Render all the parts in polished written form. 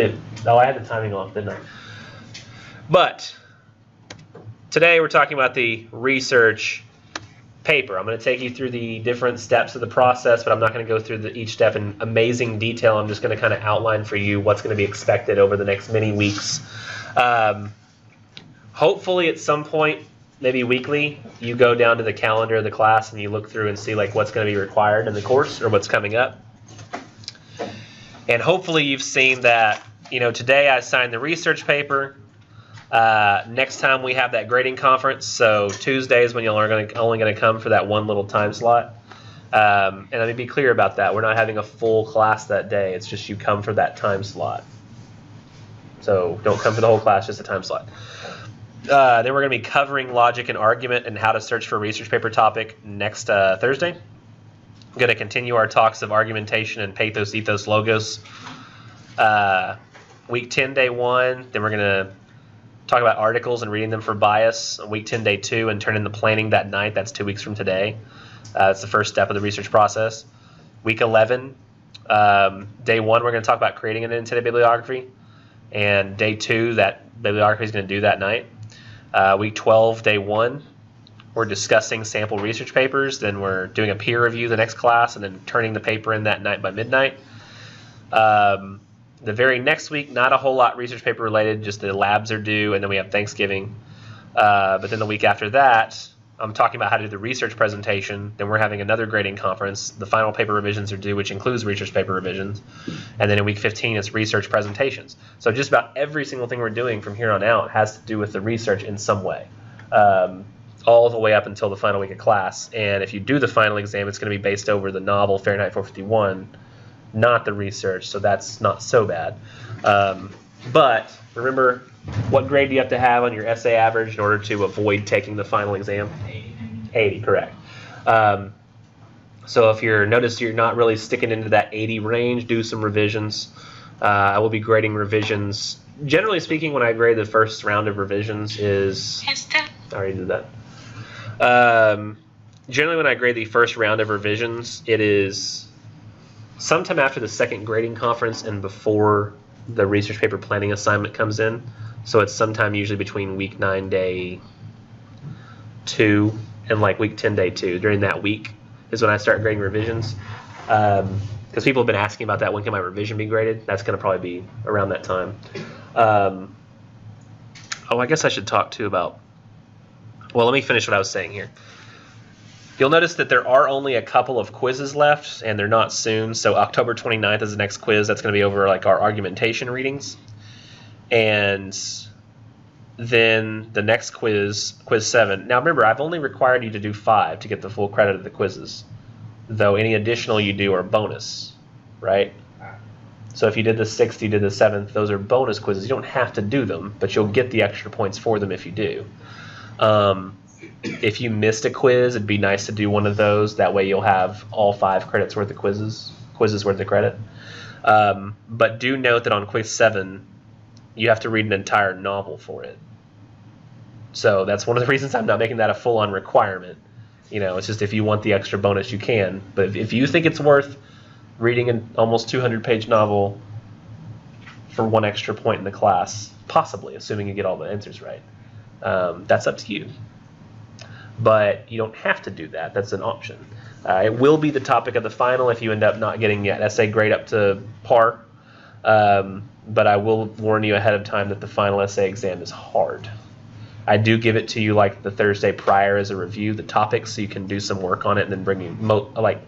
I had the timing off, didn't I? But today we're talking about the research paper. I'm going to take you through the different steps of the process, but I'm not going to go through each step in amazing detail. I'm just going to kind of outline for you what's going to be expected over the next many weeks. Hopefully at some point, maybe weekly, you go down to the calendar of the class and you look through and see like what's going to be required in the course or what's coming up. And hopefully you've seen that, today I assigned the research paper. Next time we have that grading conference, so Tuesdays when you're only going to come for that one little time slot. And let me be clear about that. We're not having a full class that day. It's just you come for that time slot. So don't come for the whole class, just a time slot. Then we're going to be covering logic and argument and how to search for a research paper topic next Thursday. I'm going to continue our talks of argumentation and pathos, ethos, logos. Week 10, day 1. Then we're going to talk about articles and reading them for bias. Week 10, day 2, and turn in the planning that night. That's 2 weeks from today. That's the first step of the research process. Week 11, day 1, we're going to talk about creating an indentated bibliography. And day 2, that bibliography is going to do that night. Week 12, day 1, we're discussing sample research papers. Then we're doing a peer review the next class and then turning the paper in that night by midnight. The very next week, not a whole lot research paper related, just the labs are due, and then we have Thanksgiving. But then the week after that, I'm talking about how to do the research presentation. Then we're having another grading conference. The final paper revisions are due, which includes research paper revisions. And then in week 15, it's research presentations. So just about every single thing we're doing from here on out has to do with the research in some way, all the way up until the final week of class. And if you do the final exam, it's going to be based over the novel Fahrenheit 451, not the research, so that's not so bad. But remember, what grade do you have to have on your essay average in order to avoid taking the final exam? 80, correct. So if notice you're not really sticking into that 80 range, do some revisions. I will be grading revisions. Generally speaking, when I grade the first round of revisions is... I already did that. Generally, when I grade the first round of revisions, it is sometime after the second grading conference and before the research paper planning assignment comes in. So it's sometime usually between week 9, day 2 and like week 10, day 2. During that week is when I start grading revisions. Because people have been asking about that. When can my revision be graded? That's going to probably be around that time. I guess I should talk too about... Well, let me finish what I was saying here. You'll notice that there are only a couple of quizzes left, and they're not soon. So October 29th is the next quiz. That's going to be over like our argumentation readings. And then the next quiz, quiz 7. Now remember, I've only required you to do 5 to get the full credit of the quizzes, though any additional you do are bonus, right? So if you did the 6th, you did the 7th, those are bonus quizzes. You don't have to do them, but you'll get the extra points for them if you do. If you missed a quiz, it'd be nice to do one of those. That way you'll have all 5 credits worth of quizzes worth of credit. But do note that on quiz 7, you have to read an entire novel for it. So that's one of the reasons I'm not making that a full-on requirement. It's just if you want the extra bonus, you can. But if you think it's worth reading an almost 200-page novel for 1 extra point in the class, possibly, assuming you get all the answers right, that's up to you. But you don't have to do that. That's an option. It will be the topic of the final if you end up not getting an essay grade up to par. But I will warn you ahead of time that the final essay exam is hard. I do give it to you like the Thursday prior as a review, the topics, so you can do some work on it and then bring you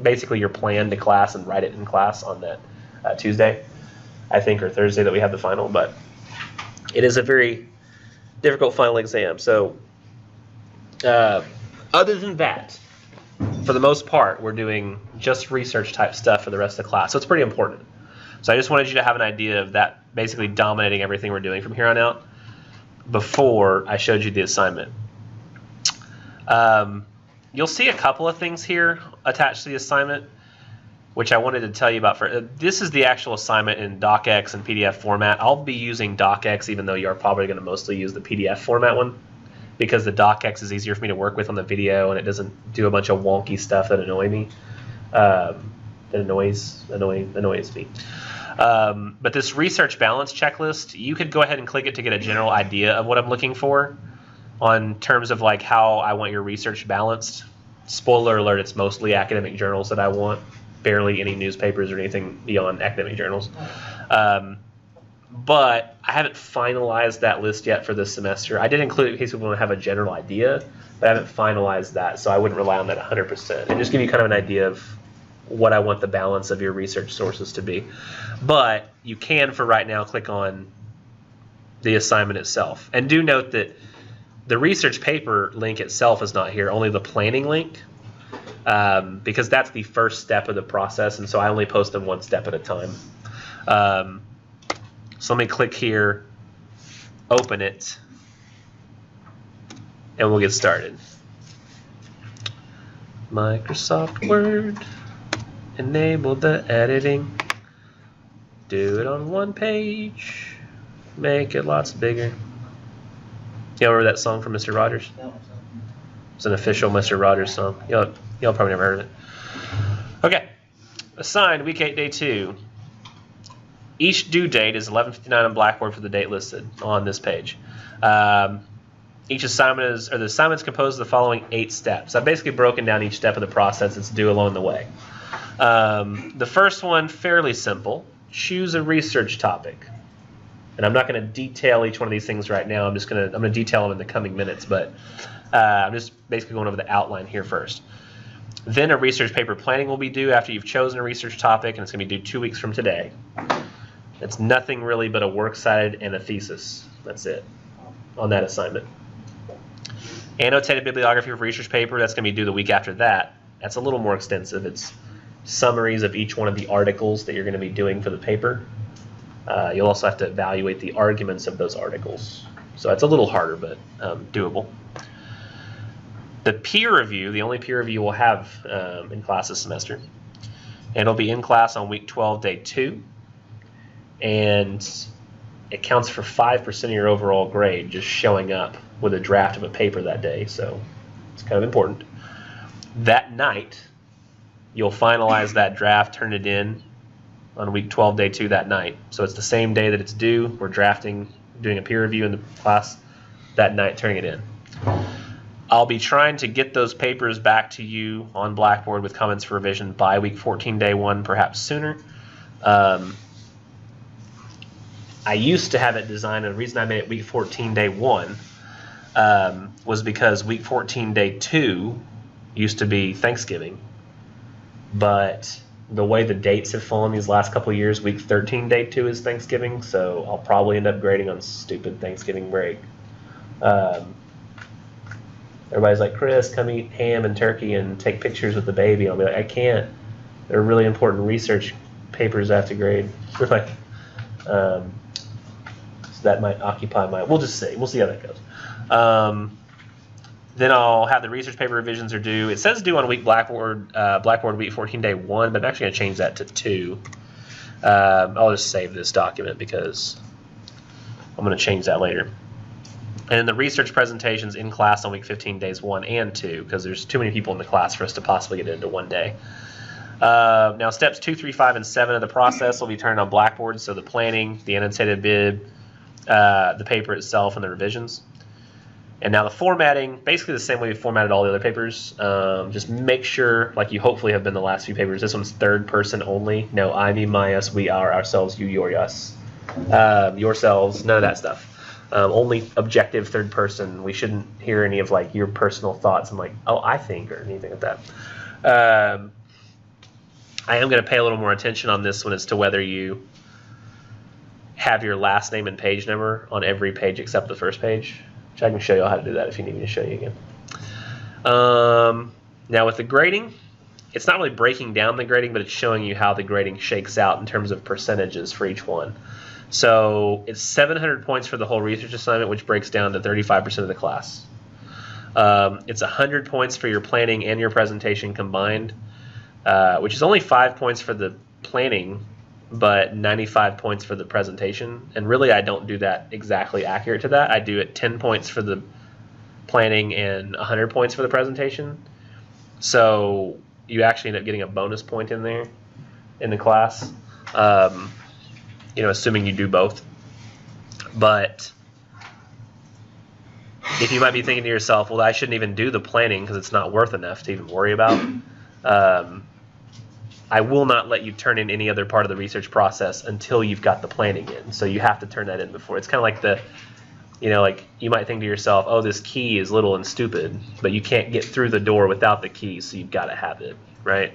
basically your plan to class and write it in class on that Tuesday, I think, or Thursday that we have the final. But it is a very difficult final exam. So other than that, for the most part, we're doing just research type stuff for the rest of the class. So it's pretty important. So I just wanted you to have an idea of that basically dominating everything we're doing from here on out before I showed you the assignment. You'll see a couple of things here attached to the assignment, which I wanted to tell you about. This is the actual assignment in DocX and PDF format. I'll be using DocX, even though you're probably going to mostly use the PDF format one, because the DocX is easier for me to work with on the video, and it doesn't do a bunch of wonky stuff that annoy me. That annoys me. But this research balance checklist, you could go ahead and click it to get a general idea of what I'm looking for on terms of like how I want your research balanced. Spoiler alert, it's mostly academic journals that I want, barely any newspapers or anything beyond academic journals. But I haven't finalized that list yet for this semester. I did include it in case people want to have a general idea, but I haven't finalized that, so I wouldn't rely on that 100%. And just give you kind of an idea of what I want the balance of your research sources to be. But you can, for right now, click on the assignment itself. And do note that the research paper link itself is not here, only the planning link, because that's the first step of the process, and so I only post them one step at a time. So let me click here, open it, and we'll get started. Microsoft Word, enable the editing, do it on one page, make it lots bigger. You remember that song from Mr. Rogers? It's an official Mr. Rogers song. Y'all probably never heard of it. Okay, assigned week 8, day 2. Each due date is 11:59 on Blackboard for the date listed on this page. Each assignment is, or the assignment is composed of the following 8 steps. I've basically broken down each step of the process that's due along the way. The first one, fairly simple. Choose a research topic. And I'm not going to detail each one of these things right now. I'm going to detail them in the coming minutes, but I'm just basically going over the outline here first. Then a research paper planning will be due after you've chosen a research topic, and it's going to be due 2 weeks from today. It's nothing really but a works cited and a thesis. That's it on that assignment. Annotated bibliography for research paper, that's going to be due the week after that. That's a little more extensive. It's summaries of each one of the articles that you're going to be doing for the paper. You'll also have to evaluate the arguments of those articles. So it's a little harder, but doable. The peer review, the only peer review we'll have in class this semester, and it'll be in class on week 12, day 2. And it counts for 5% of your overall grade just showing up with a draft of a paper that day, so it's kind of important. That night, you'll finalize that draft, turn it in on week 12, day 2 that night. So it's the same day that it's due. We're drafting, doing a peer review in the class that night, turning it in. I'll be trying to get those papers back to you on Blackboard with comments for revision by week 14, day 1, perhaps sooner. I used to have it designed, and the reason I made it week 14, day 1 was because week 14, day 2 used to be Thanksgiving. But the way the dates have fallen these last couple of years, week 13, day 2 is Thanksgiving, so I'll probably end up grading on stupid Thanksgiving break. Everybody's like, Chris, come eat ham and turkey and take pictures with the baby. I'll be like, I can't. There are really important research papers I have to grade. Like, so that might occupy my. We'll just see. We'll see how that goes. Then I'll have the research paper revisions are due. It says due on week Blackboard week 14, day 1, but I'm actually going to change that to 2. I'll just save this document because I'm going to change that later. And then the research presentations in class on week 15, days 1 and 2, because there's too many people in the class for us to possibly get into one day. Now steps 2, 3, 5, and 7 of the process will be turned on Blackboard, so the planning, the annotated bib, the paper itself, and the revisions. And now the formatting, basically the same way we formatted all the other papers. Just make sure, like you hopefully have been the last few papers, this one's third person only. No, I, me, my, us, we, our, ourselves, you, your, us. Yourselves, none of that stuff. Only objective third person. We shouldn't hear any of like your personal thoughts and like, oh, I think, or anything like that. I am going to pay a little more attention on this one as to whether you have your last name and page number on every page except the first page. Which I can show you how to do that if you need me to show you again. Now with the grading, it's not really breaking down the grading, but it's showing you how the grading shakes out in terms of percentages for each one. So it's 700 points for the whole research assignment, which breaks down to 35% of the class. It's 100 points for your planning and your presentation combined, which is only 5 points for the planning, but 95 points for the presentation. And really, I don't do that exactly accurate to that. I do it 10 points for the planning and 100 points for the presentation. So you actually end up getting a bonus point in there in the class. assuming you do both. But if you might be thinking to yourself, well, I shouldn't even do the planning because it's not worth enough to even worry about, I will not let you turn in any other part of the research process until you've got the planning in. So you have to turn that in before. It's kind of like like you might think to yourself, oh, this key is little and stupid, but you can't get through the door without the key, so you've got to have it, right?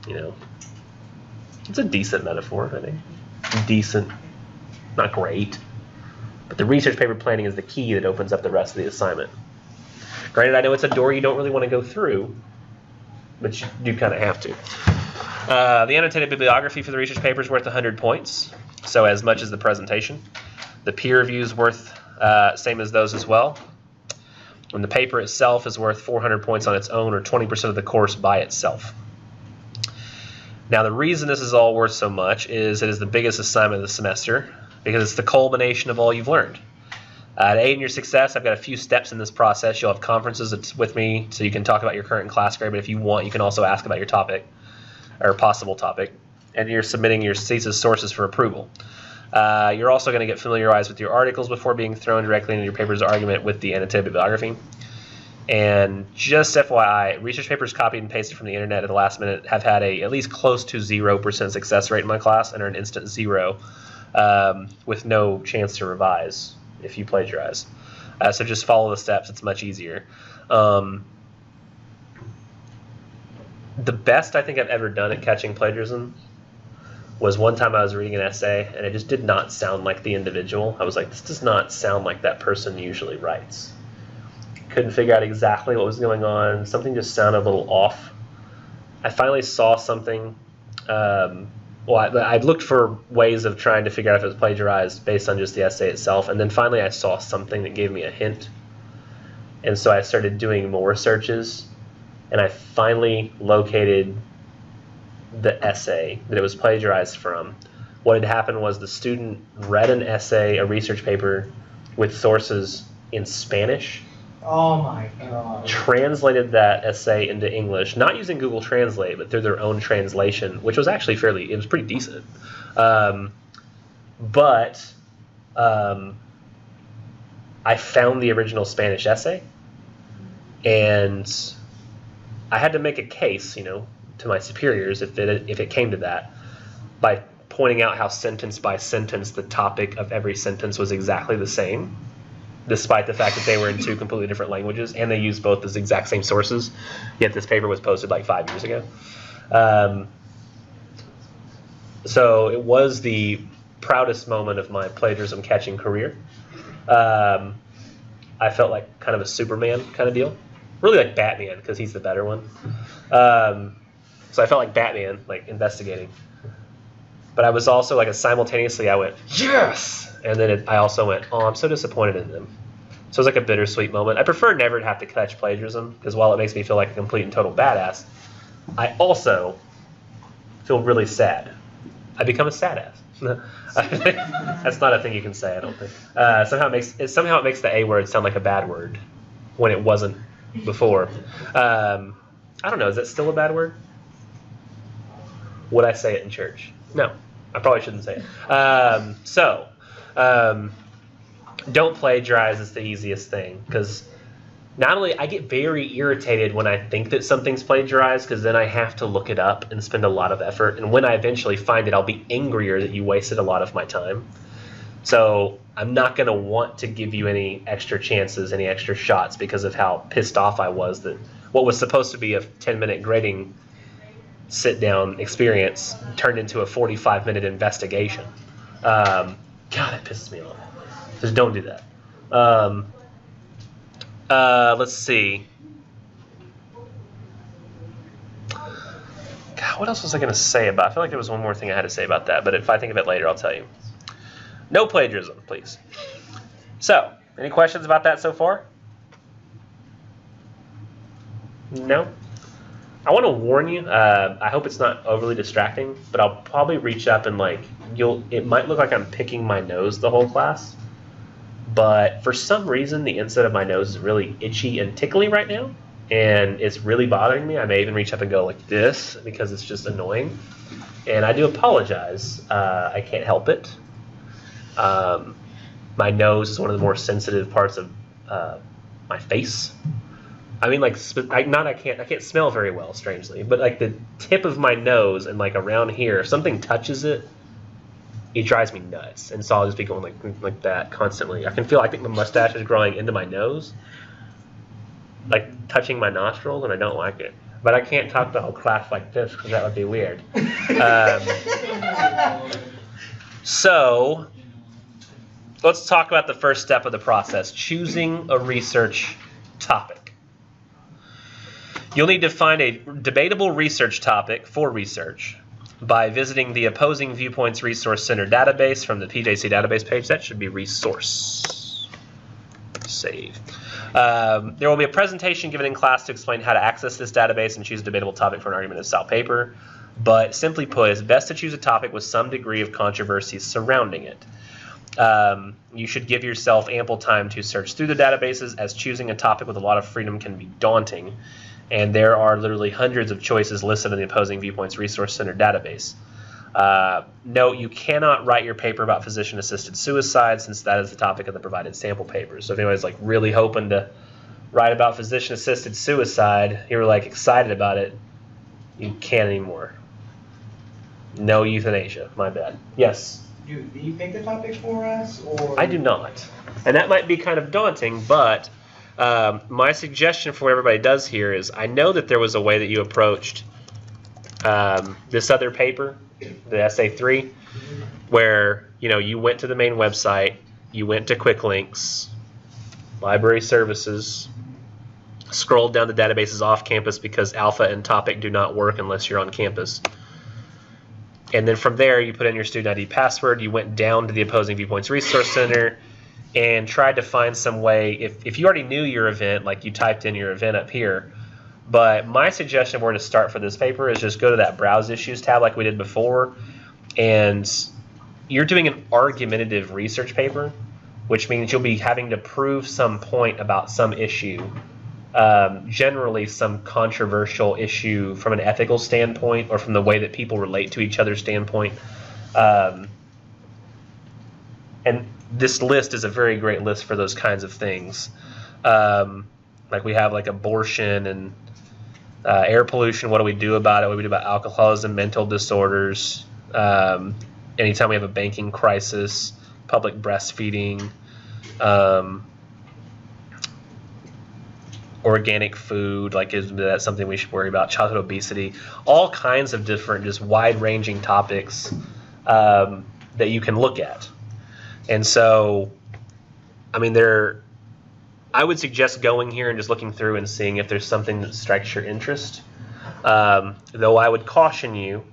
It's a decent metaphor, I think. Decent, not great. But the research paper planning is the key that opens up the rest of the assignment. Granted, I know it's a door you don't really want to go through, but you do kind of have to. The annotated bibliography for the research paper is worth 100 points, so as much as the presentation. The peer review is worth same as those as well. And the paper itself is worth 400 points on its own, or 20% of the course by itself. Now, the reason this is all worth so much is it is the biggest assignment of the semester, because it's the culmination of all you've learned. To aid in your success, I've got a few steps in this process. You'll have conferences with me, so you can talk about your current class grade, but if you want, you can also ask about your topic, or possible topic, and you're submitting your thesis sources for approval. You're also going to get familiarized with your articles before being thrown directly into your paper's argument with the annotated bibliography. And just FYI, research papers copied and pasted from the internet at the last minute have had at least close to 0% success rate in my class and are an instant 0 with no chance to revise if you plagiarize. So just follow the steps. It's much easier. The best I think I've ever done at catching plagiarism was one time I was reading an essay, and it just did not sound like the individual. I was like, this does not sound like that person usually writes. Couldn't figure out exactly what was going on. Something just sounded a little off. I finally saw something. I looked for ways of trying to figure out if it was plagiarized based on just the essay itself, and then finally I saw something that gave me a hint. And so I started doing more searches, and I finally located the essay that it was plagiarized from. What had happened was the student read an essay, a research paper, with sources in Spanish. Oh my God. Translated that essay into English, not using Google Translate, but through their own translation, which was actually it was pretty decent. But I found the original Spanish essay, and I had to make a case, to my superiors if it came to that, by pointing out how sentence by sentence the topic of every sentence was exactly the same, despite the fact that they were in two completely different languages and they used both the exact same sources, yet this paper was posted like 5 years ago. So it was the proudest moment of my plagiarism catching career. I felt like kind of a Superman kind of deal. Really like Batman, because he's the better one. So I felt like Batman, like investigating. But I was also like simultaneously I went, yes! And then I also went, oh, I'm so disappointed in them. So it was like a bittersweet moment. I prefer never to have to catch plagiarism, because while it makes me feel like a complete and total badass, I also feel really sad. I become a sad ass. That's not a thing you can say, I don't think. Somehow it makes the A word sound like a bad word when it wasn't before. I don't know, is that still a bad word? Would I say it in church? No, I probably shouldn't say it. Don't plagiarize is the easiest thing, because not only I get very irritated when I think that something's plagiarized, because then I have to look it up and spend a lot of effort, and when I eventually find it, I'll be angrier that you wasted a lot of my time. So I'm not going to want to give you any extra chances, any extra shots, because of how pissed off I was that what was supposed to be a 10-minute grading sit-down experience turned into a 45-minute investigation. God, that pisses me off. Just don't do that. Let's see. God, what else was I going to say about it? I feel like there was one more thing I had to say about that, but if I think of it later, I'll tell you. No plagiarism, please. So, any questions about that so far? No? I want to warn you, I hope it's not overly distracting, but I'll probably reach up and it might look like I'm picking my nose the whole class, but for some reason the inside of my nose is really itchy and tickly right now. and it's really bothering me. I may even reach up and go like this because it's just annoying. And I do apologize. I can't help it. My nose is one of the more sensitive parts of my face. I mean, like, I can't smell very well, strangely, but like the tip of my nose and like around here, if something touches it, it drives me nuts. And so I'll just be going like that constantly. I think my mustache is growing into my nose, like touching my nostrils, and I don't like it. But I can't talk the whole class like this because that would be weird. So let's talk about the first step of the process, choosing a research topic. You'll need to find a debatable research topic for research by visiting the Opposing Viewpoints Resource Center database from the PJC database page. That should be resource. Save. There will be a presentation given in class to explain how to access this database and choose a debatable topic for an argumentative style paper. But simply put, it's best to choose a topic with some degree of controversy surrounding it. You should give yourself ample time to search through the databases, as choosing a topic with a lot of freedom can be daunting. And there are literally hundreds of choices listed in the Opposing Viewpoints Resource Center database. Note, you cannot write your paper about physician-assisted suicide, since that is the topic of the provided sample paper. So if anybody's like really hoping to write about physician-assisted suicide, you're like excited about it, you can't anymore. No euthanasia. My bad. Yes? Do you pick the topic for us, or? I do not. And that might be kind of daunting, but my suggestion for what everybody does here is, I know that there was a way that you approached this other paper, the Essay 3, where you went to the main website, you went to Quick Links, Library Services, scrolled down the databases off campus because Alpha and Topic do not work unless you're on campus. And then from there, you put in your student ID password, you went down to the Opposing Viewpoints Resource Center, and tried to find some way, if you already knew your event, like you typed in your event up here. But my suggestion where to start for this paper is just go to that Browse Issues tab like we did before, and you're doing an argumentative research paper, which means you'll be having to prove some point about some issue, generally some controversial issue from an ethical standpoint or from the way that people relate to each other standpoint. And this list is a very great list for those kinds of things. Like we have like abortion and air pollution. What do we do about it? What do we do about alcoholism, mental disorders? Anytime we have a banking crisis, public breastfeeding, organic food, like is that something we should worry about? Childhood obesity, all kinds of different, just wide-ranging topics that you can look at. And so, I mean, I would suggest going here and just looking through and seeing if there's something that strikes your interest. Though I would caution you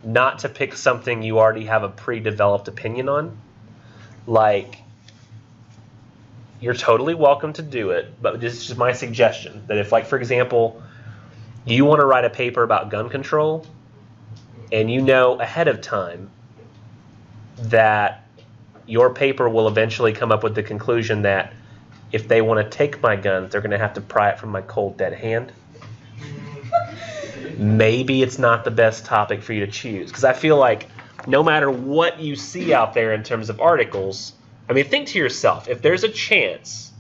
not to pick something you already have a pre-developed opinion on. Like, you're totally welcome to do it, but this is just my suggestion, that if, like, for example, you want to write a paper about gun control, and you know ahead of time that your paper will eventually come up with the conclusion that if they want to take my guns, they're going to have to pry it from my cold, dead hand. Maybe it's not the best topic for you to choose. Because I feel like no matter what you see out there in terms of articles, I mean, think to yourself, if there's a chance,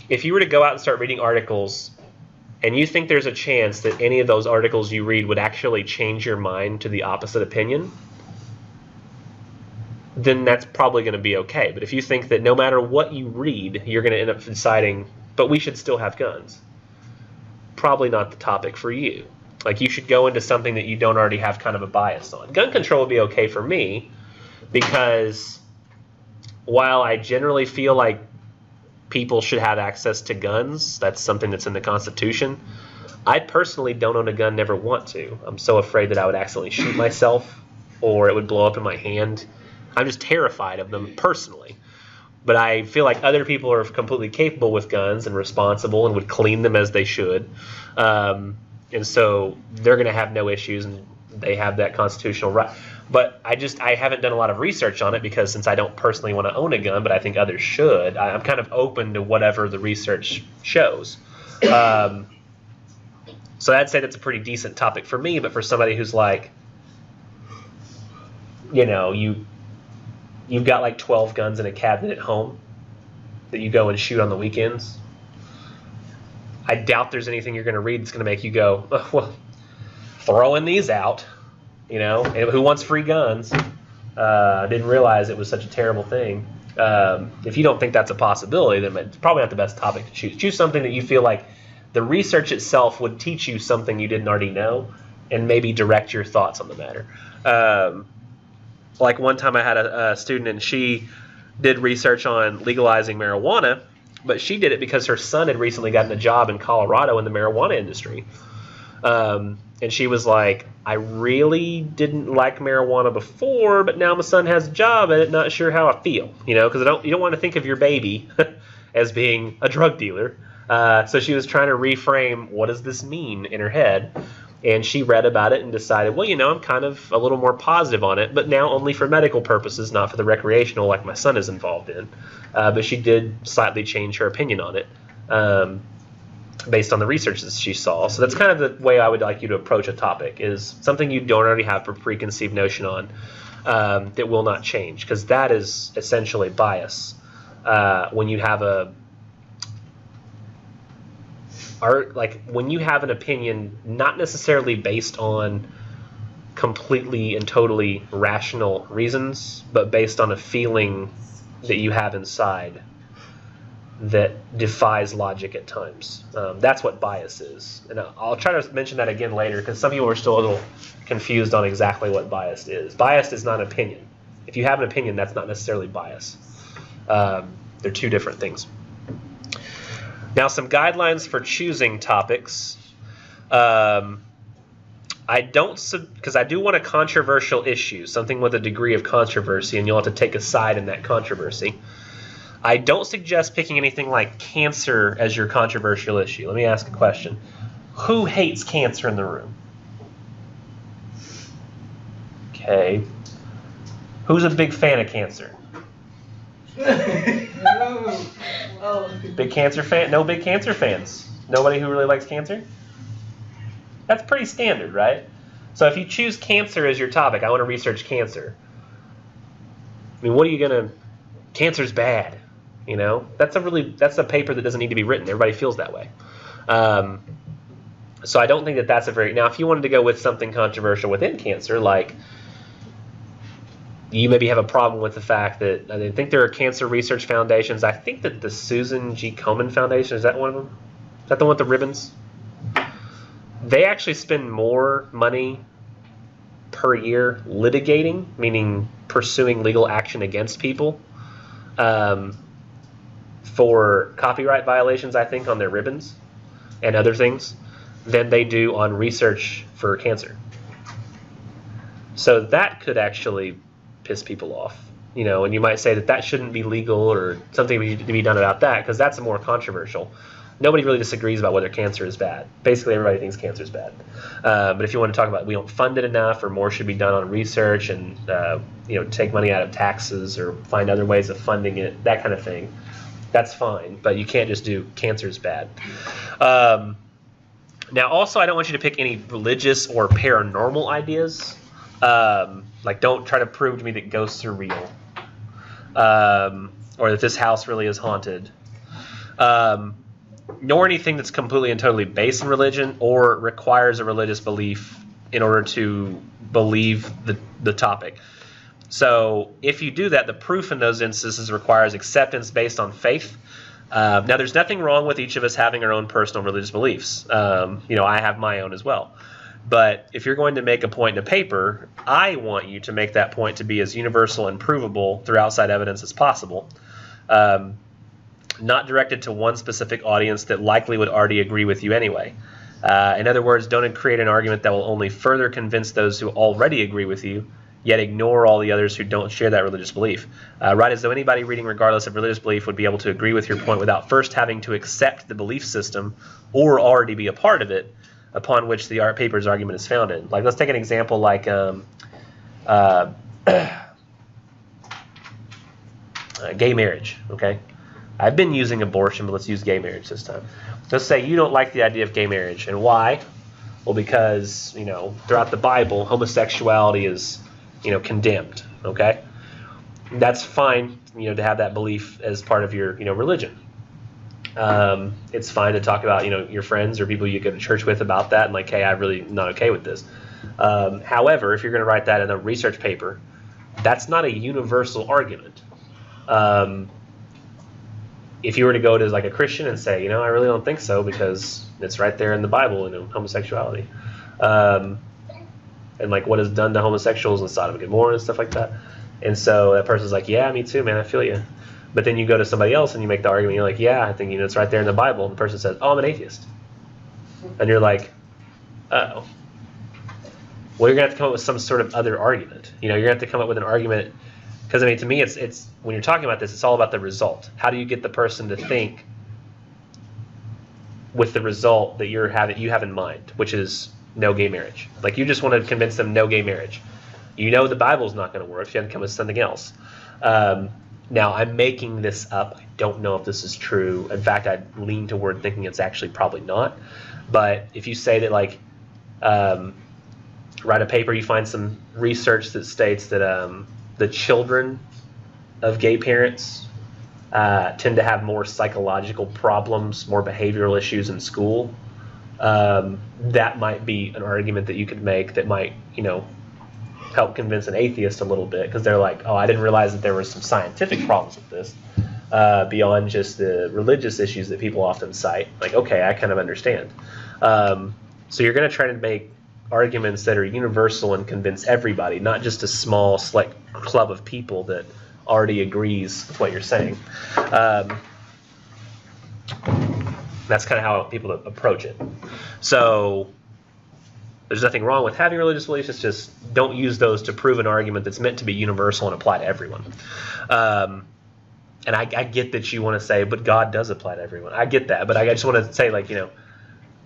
if you were to go out and start reading articles, and you think there's a chance that any of those articles you read would actually change your mind to the opposite opinion, then that's probably going to be okay. But if you think that no matter what you read, you're going to end up deciding, but we should still have guns, probably not the topic for you. Like, you should go into something that you don't already have kind of a bias on. Gun control would be okay for me because while I generally feel like people should have access to guns, that's something that's in the Constitution, I personally don't own a gun, never want to. I'm so afraid that I would accidentally shoot myself or it would blow up in my hand. I'm just terrified of them personally. But I feel like other people are completely capable with guns and responsible and would clean them as they should. And so they're going to have no issues and they have that constitutional right. But I haven't done a lot of research on it because since I don't personally want to own a gun, but I think others should, I'm kind of open to whatever the research shows. So I'd say that's a pretty decent topic for me, but for somebody who's like, you know, you've got like 12 guns in a cabinet at home that you go and shoot on the weekends, I doubt there's anything you're going to read that's going to make you go, oh, well, throwing these out, you know, and who wants free guns? I didn't realize it was such a terrible thing. If you don't think that's a possibility, then it's probably not the best topic to choose. Choose something that you feel like the research itself would teach you something you didn't already know and maybe direct your thoughts on the matter. Like one time I had a student and she did research on legalizing marijuana, but she did it because her son had recently gotten a job in Colorado in the marijuana industry. And she was like, I really didn't like marijuana before, but now my son has a job at it, not sure how I feel, you know, because you don't want to think of your baby as being a drug dealer. So she was trying to reframe what does this mean in her head, and she read about it and decided, well, you know, I'm kind of a little more positive on it, but now only for medical purposes, not for the recreational like my son is involved in. But she did slightly change her opinion on it. Based on the research that she saw. So that's kind of the way I would like you to approach a topic, is something you don't already have a preconceived notion on that will not change, because that is essentially bias. When you have when you have an opinion not necessarily based on completely and totally rational reasons, but based on a feeling that you have inside that defies logic at times. That's what bias is. And I'll try to mention that again later, because some people are still a little confused on exactly what bias is. Bias is not an opinion. If you have an opinion, that's not necessarily bias. They're two different things. Now, some guidelines for choosing topics. I don't, because I do want a controversial issue, something with a degree of controversy, and you'll have to take a side in that controversy. I don't suggest picking anything like cancer as your controversial issue. Let me ask a question. Who hates cancer in the room? Okay. Who's a big fan of cancer? Big cancer fan? No big cancer fans. Nobody who really likes cancer? That's pretty standard, right? So if you choose cancer as your topic, I want to research cancer. I mean, what are you going to... Cancer's bad. You know, that's a paper that doesn't need to be written. Everybody feels that way. So I don't think that that's a very... Now, if you wanted to go with something controversial within cancer, like you maybe have a problem with the fact that I think there are cancer research foundations. I think that the Susan G. Komen Foundation, is that one of them? Is that the one with the ribbons? They actually spend more money per year litigating, meaning pursuing legal action against people, for copyright violations, I think, on their ribbons and other things, than they do on research for cancer. So that could actually piss people off, you know, and you might say that that shouldn't be legal or something to be done about that, because that's more controversial. Nobody really disagrees about whether cancer is bad. Basically, everybody thinks cancer is bad. But if you want to talk about we don't fund it enough, or more should be done on research, and you know, take money out of taxes or find other ways of funding it, that kind of thing, that's fine. But you can't just do cancer is bad. Now, also, I don't want you to pick any religious or paranormal ideas. Like, don't try to prove to me that ghosts are real, or that this house really is haunted. Nor anything that's completely and totally based in religion or requires a religious belief in order to believe the topic. So if you do that, the proof in those instances requires acceptance based on faith. Now, there's nothing wrong with each of us having our own personal religious beliefs. You know, I have my own as well. But if you're going to make a point in a paper, I want you to make that point to be as universal and provable through outside evidence as possible. Not directed to one specific audience that likely would already agree with you anyway. In other words, don't create an argument that will only further convince those who already agree with you, yet ignore all the others who don't share that religious belief. Right as though anybody reading regardless of religious belief would be able to agree with your point without first having to accept the belief system or already be a part of it upon which the paper's argument is founded. Like, let's take an example like gay marriage, okay? I've been using abortion, but let's use gay marriage this time. Let's say you don't like the idea of gay marriage. And why? Well, because, throughout the Bible, homosexuality is, condemned, okay? That's fine, to have that belief as part of your, religion. It's fine to talk about, your friends or people you go to church with about that and like, hey, I'm really not okay with this. However, if you're going to write that in a research paper, that's not a universal argument. If you were to go to like a Christian and say, I really don't think so because it's right there in the Bible, homosexuality, and like what is done to homosexuals in Sodom and Gomorrah and stuff like that. And so that person's like, yeah, me too, man, I feel you. But then you go to somebody else and you make the argument, you're like, yeah, I think it's right there in the Bible. And the person says, oh, I'm an atheist. And you're like, uh-oh. Well, you're going to have to come up with some sort of other argument. You're going to have to come up with an argument. Because, to me, it's when you're talking about this, it's all about the result. How do you get the person to think with the result that you have in mind, which is no gay marriage? Like, you just want to convince them no gay marriage. The Bible's not going to work. You have to come with something else. Now, I'm making this up. I don't know if this is true. In fact, I lean toward thinking it's actually probably not. But if you say that, like, write a paper, you find some research that states that the children of gay parents tend to have more psychological problems, more behavioral issues in school, that might be an argument that you could make that might, help convince an atheist a little bit, because they're like, oh, I didn't realize that there were some scientific problems with this beyond just the religious issues that people often cite. Like, okay, I kind of understand. So you're going to try to make arguments that are universal and convince everybody, not just a small select club of people that already agrees with what you're saying. That's kind of how people approach it. So there's nothing wrong with having religious beliefs. It's just don't use those to prove an argument that's meant to be universal and apply to everyone. And I get that you want to say, but God does apply to everyone. I get that, but I just want to say, like,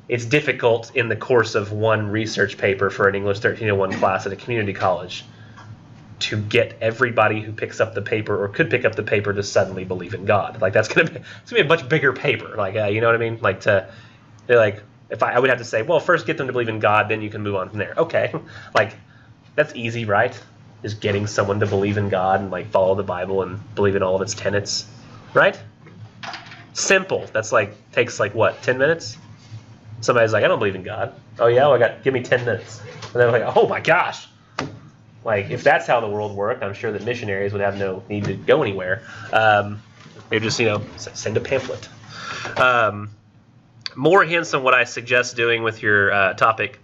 it's difficult in the course of one research paper for an English 1301 class at a community college to get everybody who picks up the paper or could pick up the paper to suddenly believe in God. Like, it's gonna be a much bigger paper. Like, you know what I mean? Like, they're like, if I would have to say, well, first get them to believe in God, then you can move on from there. Okay, like, that's easy, right? Just getting someone to believe in God and like follow the Bible and believe in all of its tenets, right? Simple. That's like takes like what, 10 minutes? Somebody's like, I don't believe in God. Oh yeah, well, give me 10 minutes. And they're like, oh my gosh. Like, if that's how the world worked, I'm sure that missionaries would have no need to go anywhere. They just, send a pamphlet. More hints on what I suggest doing with your topic.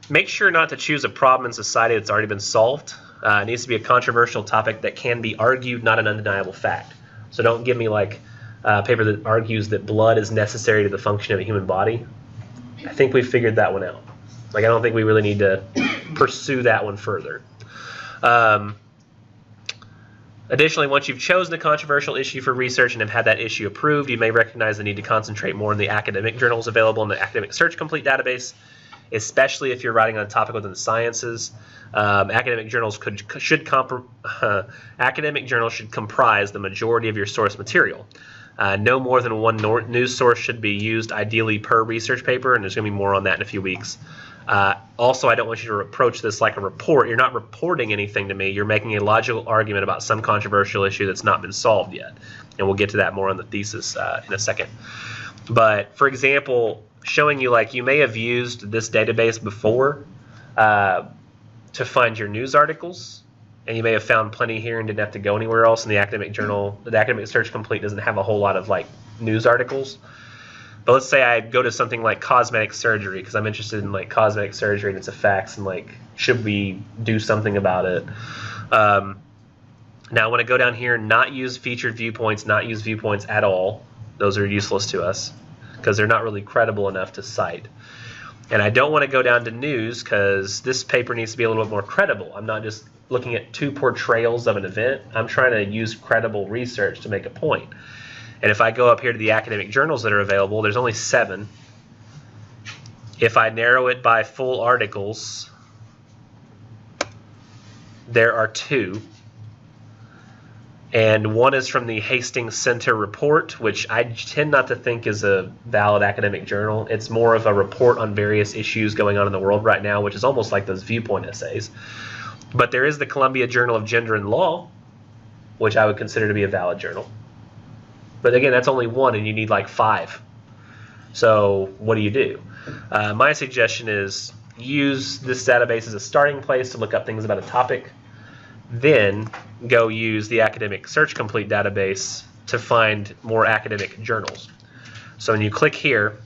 Make sure not to choose a problem in society that's already been solved. It needs to be a controversial topic that can be argued, not an undeniable fact. So don't give me like a paper that argues that blood is necessary to the function of a human body. I think we've figured that one out. Like, I don't think we really need to pursue that one further. Additionally, once you've chosen a controversial issue for research and have had that issue approved, you may recognize the need to concentrate more on the academic journals available in the Academic Search Complete database, especially if you're writing on a topic within the sciences. Academic journals should comprise the majority of your source material. No more than one news source should be used, ideally per research paper, and there's going to be more on that in a few weeks. Also, I don't want you to approach this like a report. You're not reporting anything to me. You're making a logical argument about some controversial issue that's not been solved yet. And we'll get to that more on the thesis in a second. But, for example, showing you, like, you may have used this database before to find your news articles, and you may have found plenty here and didn't have to go anywhere else. In the academic journal, the Academic Search Complete doesn't have a whole lot of, like, news articles. But let's say I go to something like cosmetic surgery because I'm interested in like cosmetic surgery and its effects and like should we do something about it. Now I want to go down here and not use featured viewpoints, not use viewpoints at all. Those are useless to us because they're not really credible enough to cite. And I don't want to go down to news because this paper needs to be a little bit more credible. I'm not just looking at two portrayals of an event. I'm trying to use credible research to make a point. And if I go up here to the academic journals that are available, there's only 7. If I narrow it by full articles, there are 2. And one is from the Hastings Center report, which I tend not to think is a valid academic journal. It's more of a report on various issues going on in the world right now, which is almost like those viewpoint essays. But there is the Columbia Journal of Gender and Law, which I would consider to be a valid journal. But again, that's only one, and you need like 5. So what do you do? My suggestion is use this database as a starting place to look up things about a topic. Then go use the Academic Search Complete database to find more academic journals. So when you click here,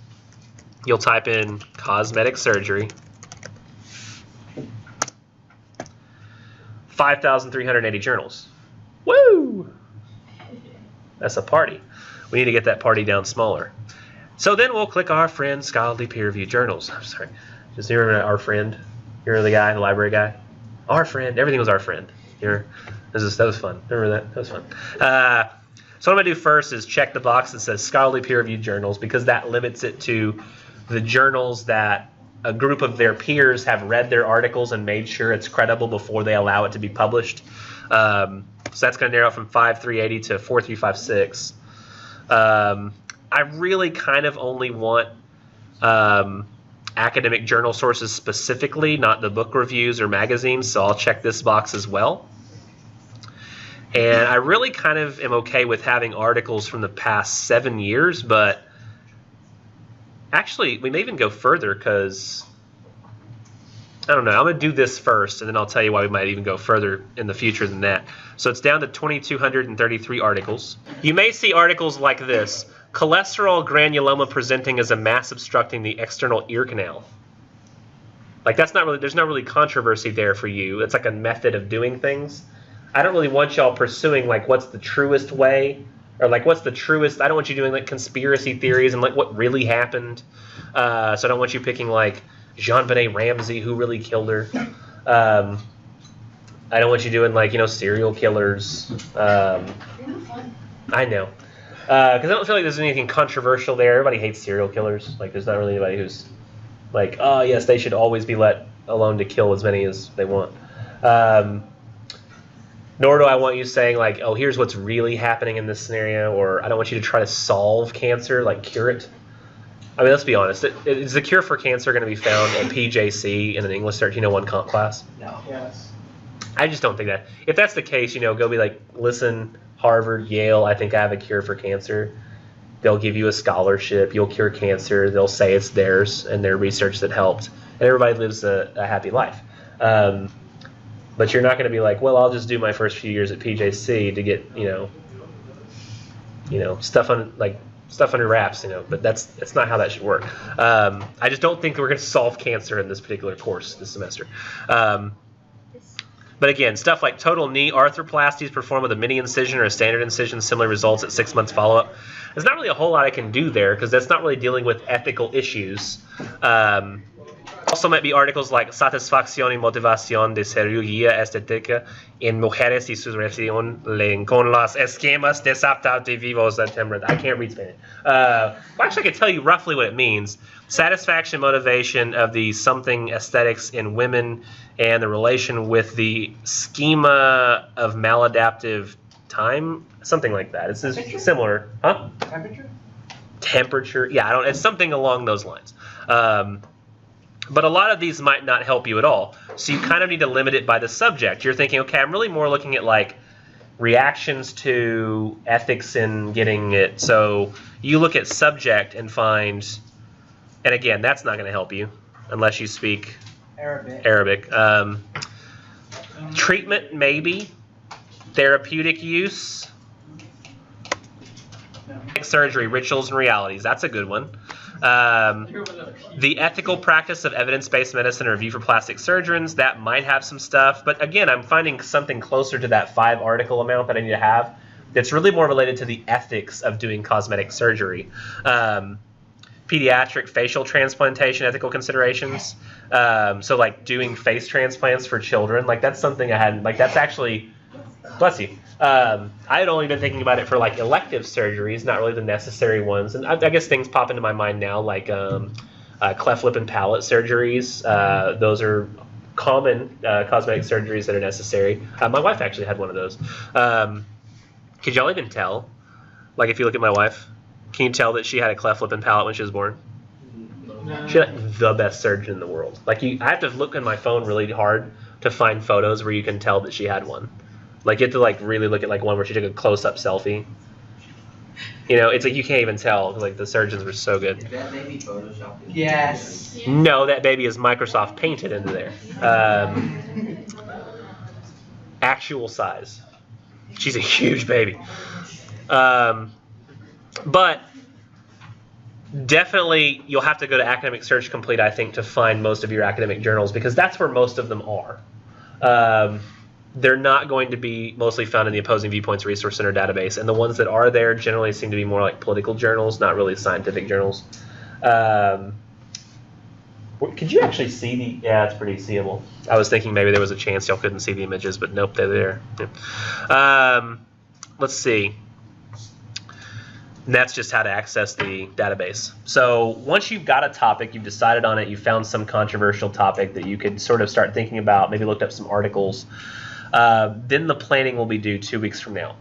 you'll type in cosmetic surgery, 5,380 journals. Woo! That's a party. We need to get that party down smaller. So then we'll click our friend scholarly peer-reviewed journals. I'm sorry. Just remember our friend. You're the guy, the library guy. Our friend. Everything was our friend. That was fun. Remember that? That was fun. So what I'm going to do first is check the box that says scholarly peer-reviewed journals, because that limits it to the journals that a group of their peers have read their articles and made sure it's credible before they allow it to be published. So that's going to narrow it from 5,380 to 4,356. I really kind of only want academic journal sources specifically, not the book reviews or magazines, so I'll check this box as well. And I really kind of am okay with having articles from the past 7 years, but actually we may even go further, because I don't know. I'm going to do this first, and then I'll tell you why we might even go further in the future than that. So it's down to 2,233 articles. You may see articles like this: cholesterol granuloma presenting as a mass obstructing the external ear canal. Like, that's not really, there's not really controversy there for you. It's like a method of doing things. I don't really want y'all pursuing like what's the truest way, or like what's the truest. I don't want you doing like conspiracy theories and like what really happened. So I don't want you picking like Jean-Benet Ramsey, who really killed her. I don't want you doing like, serial killers. I know. Because I don't feel like there's anything controversial there. Everybody hates serial killers. Like, there's not really anybody who's like, oh yes, they should always be let alone to kill as many as they want. Nor do I want you saying like, oh, here's what's really happening in this scenario, or I don't want you to try to solve cancer, like cure it. I mean, let's be honest. Is the cure for cancer going to be found at PJC in an English 1301 comp class? No. Yes. I just don't think that. If that's the case, go be like, listen, Harvard, Yale, I think I have a cure for cancer. They'll give you a scholarship. You'll cure cancer. They'll say it's theirs and their research that helped. And everybody lives a happy life. But you're not going to be like, well, I'll just do my first few years at PJC to get, stuff under wraps, But that's not how that should work. I just don't think we're going to solve cancer in this particular course this semester. But again, stuff like total knee arthroplasties performed with a mini incision or a standard incision, similar results at 6 months follow-up. There's not really a whole lot I can do there, because that's not really dealing with ethical issues. Also might be articles like Satisfacción y motivación de cirugía estética en mujeres y su relación con los esquemas desadaptativos de temblor. I can't read Spanish. Well, actually, I can tell you roughly what it means. Satisfaction, motivation of the something aesthetics in women and the relation with the schema of maladaptive time, something like that. It's similar. Huh? Temperature? Yeah, it's something along those lines. But a lot of these might not help you at all. So you kind of need to limit it by the subject. You're thinking, okay, I'm really more looking at like reactions to ethics in getting it. So you look at subject and find, and again, that's not going to help you unless you speak Arabic. Treatment, maybe. Therapeutic use. Surgery, rituals, and realities. That's a good one. The ethical practice of evidence-based medicine and review for plastic surgeons, that might have some stuff. But again, I'm finding something closer to that 5 article amount that I need to have that's really more related to the ethics of doing cosmetic surgery. Pediatric facial transplantation ethical considerations. So like doing face transplants for children, like that's something I hadn't, like that's actually, bless you. I had only been thinking about it for like elective surgeries, not really the necessary ones. And I guess things pop into my mind now, like cleft lip and palate surgeries. Those are common cosmetic surgeries that are necessary. My wife actually had one of those. Could y'all even tell? Like, if you look at my wife, can you tell that she had a cleft lip and palate when she was born? She's like the best surgeon in the world. Like, I have to look in my phone really hard to find photos where you can tell that she had one. Like, you have to like really look at like one where she took a close-up selfie. You know, it's like you can't even tell. Like, the surgeons were so good. Is that maybe Photoshop? Yes. No, that baby is Microsoft painted into there. Actual size. She's a huge baby. But definitely you'll have to go to Academic Search Complete, I think, to find most of your academic journals, because that's where most of them are. They're not going to be mostly found in the Opposing Viewpoints Resource Center database, and the ones that are there generally seem to be more like political journals, not really scientific journals. Could you actually see the... Yeah, it's pretty seeable. I was thinking maybe there was a chance y'all couldn't see the images, but nope, they're there. Yeah. Let's see. And that's just how to access the database. So once you've got a topic, you've decided on it, you found some controversial topic that you could sort of start thinking about, maybe looked up some articles, then the planning will be due 2 weeks from now.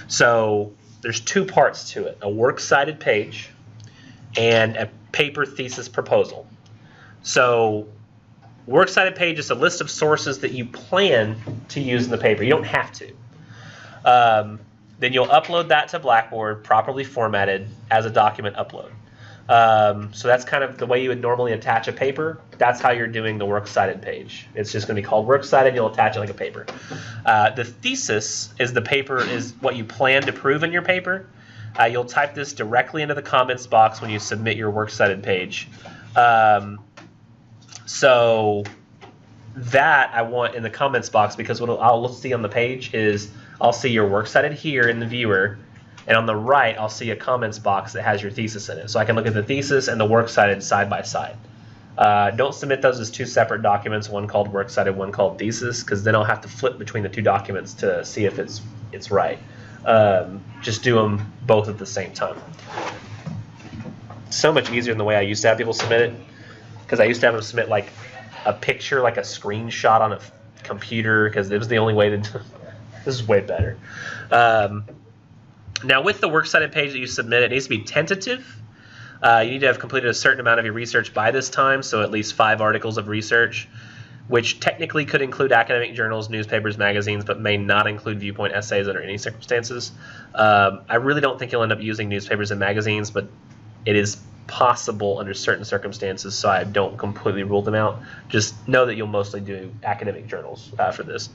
So there's 2 parts to it, a works cited page and a paper thesis proposal. So works cited page is a list of sources that you plan to use in the paper. You don't have to. Then you'll upload that to Blackboard, properly formatted as a document upload. So that's kind of the way you would normally attach a paper. That's how you're doing the works cited page. It's just going to be called works cited. You'll attach it like a paper. The thesis is what you plan to prove in your paper. You'll type this directly into the comments box when you submit your works cited page. So that I want in the comments box, because what I'll see on the page is I'll see your works cited here in the viewer, and on the right I'll see a comments box that has your thesis in it. So I can look at the thesis and the works cited side by side. Don't submit those as 2 separate documents, one called works cited, one called thesis, because then I'll have to flip between the 2 documents to see if it's right. Just do them both at the same time. So much easier than the way I used to have people submit it, because I used to have them submit like a picture, like a screenshot on a computer, because it was the only way to do. This is way better. Now, with the works cited page that you submit, it needs to be tentative. You need to have completed a certain amount of your research by this time, so at least 5 articles of research, which technically could include academic journals, newspapers, magazines, but may not include viewpoint essays under any circumstances. I really don't think you'll end up using newspapers and magazines, but it is possible under certain circumstances, so I don't completely rule them out. Just know that you'll mostly do academic journals for this.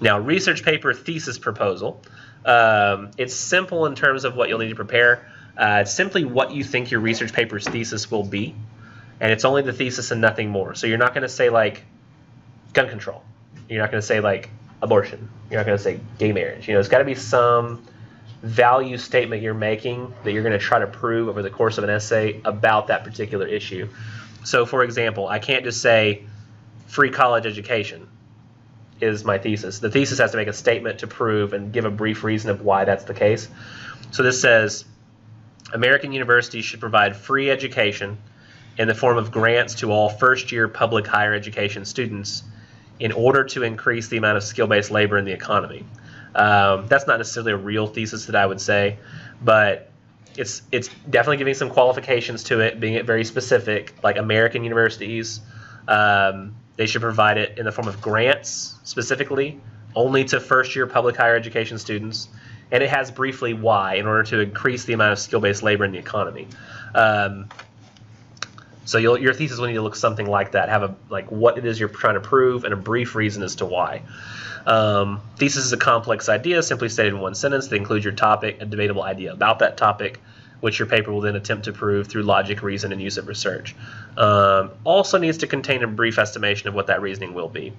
Now, research paper thesis proposal. It's simple in terms of what you'll need to prepare. It's simply what you think your research paper's thesis will be, and it's only the thesis and nothing more. So you're not going to say like gun control. You're not going to say like abortion. You're not going to say gay marriage. You know, it's got to be some value statement you're making that you're going to try to prove over the course of an essay about that particular issue. So, for example, I can't just say free college education is my thesis. The thesis has to make a statement to prove and give a brief reason of why that's the case. So this says, American universities should provide free education in the form of grants to all first-year public higher education students in order to increase the amount of skill-based labor in the economy. That's not necessarily a real thesis that I would say, but it's definitely giving some qualifications to it, being it very specific, like American universities. They should provide it in the form of grants, specifically, only to first-year public higher education students. And it has briefly why, in order to increase the amount of skill-based labor in the economy. So your thesis will need to look something like that. Have what it is you're trying to prove and a brief reason as to why. Thesis is a complex idea simply stated in one sentence that includes your topic, a debatable idea about that topic, which your paper will then attempt to prove through logic, reason, and use of research. Also needs to contain a brief estimation of what that reasoning will be.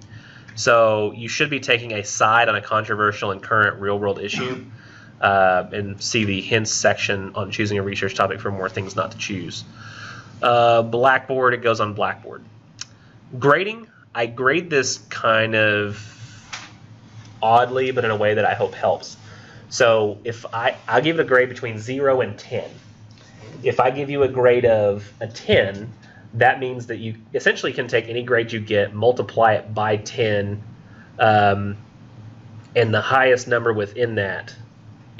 So you should be taking a side on a controversial and current real-world issue, and see the hints section on choosing a research topic for more things not to choose. Blackboard, it goes on Blackboard. Grading, I grade this kind of oddly, but in a way that I hope helps. So if I'll give it a grade between 0 and 10. If I give you a grade of a 10, that means that you essentially can take any grade you get, multiply it by 10, and the highest number within that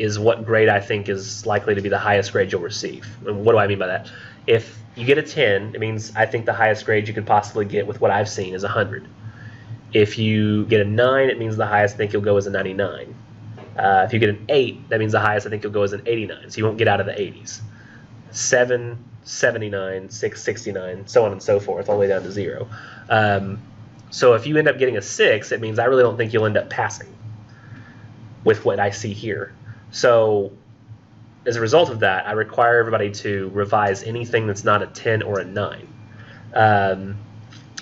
is what grade I think is likely to be the highest grade you'll receive. And what do I mean by that? If you get a 10, it means I think the highest grade you could possibly get with what I've seen is 100. If you get a 9, it means the highest I think you'll go is a 99. If you get an 8, that means the highest I think you'll go is an 89. So you won't get out of the 80s. 7, 79, 6, 69, so on and so forth, all the way down to 0. So if you end up getting a 6, it means I really don't think you'll end up passing with what I see here. So as a result of that, I require everybody to revise anything that's not a 10 or a 9.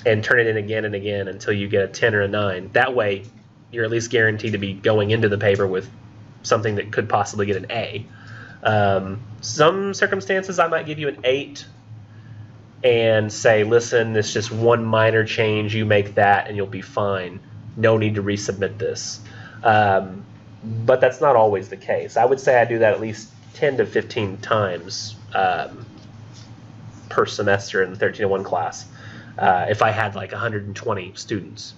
And turn it in again and again until you get a 10 or a 9. That way, you're at least guaranteed to be going into the paper with something that could possibly get an A. Some circumstances, I might give you an 8 and say, listen, it's just one minor change. You make that and you'll be fine. No need to resubmit this. But that's not always the case. I would say I do that at least 10 to 15 times per semester in the 1301 class. If I had like 120 students,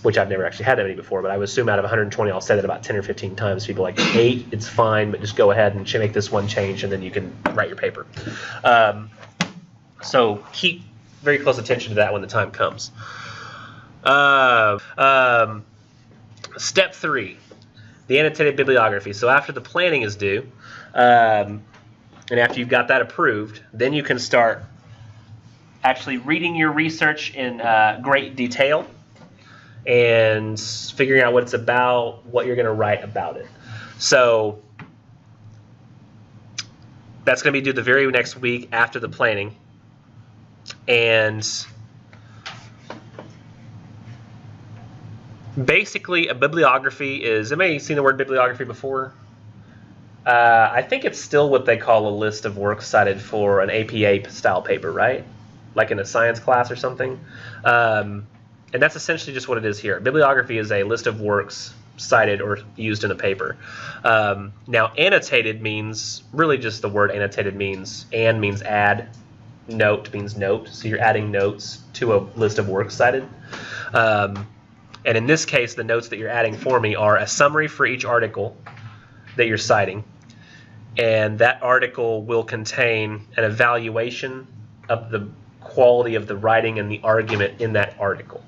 which I've never actually had that many before, but I would assume out of 120, I'll say that about 10 or 15 times. People are like, 8, it's fine, but just go ahead and make this one change, and then you can write your paper. So keep very close attention to that when the time comes. Step 3, the annotated bibliography. So after the planning is due, and after you've got that approved, then you can start actually reading your research in great detail and figuring out what it's about, what you're going to write about it. So that's going to be due the very next week after the planning. And basically, a bibliography is, anybody seen the word bibliography before? I think it's still what they call a list of works cited for an APA style paper, right? Like in a science class or something. And that's essentially just what it is here. Bibliography is a list of works cited or used in a paper. Now, annotated means, really just the word annotated means, and means add, note means note. So you're adding notes to a list of works cited. And in this case, the notes that you're adding for me are a summary for each article that you're citing. And that article will contain an evaluation of the quality of the writing and the argument in that article.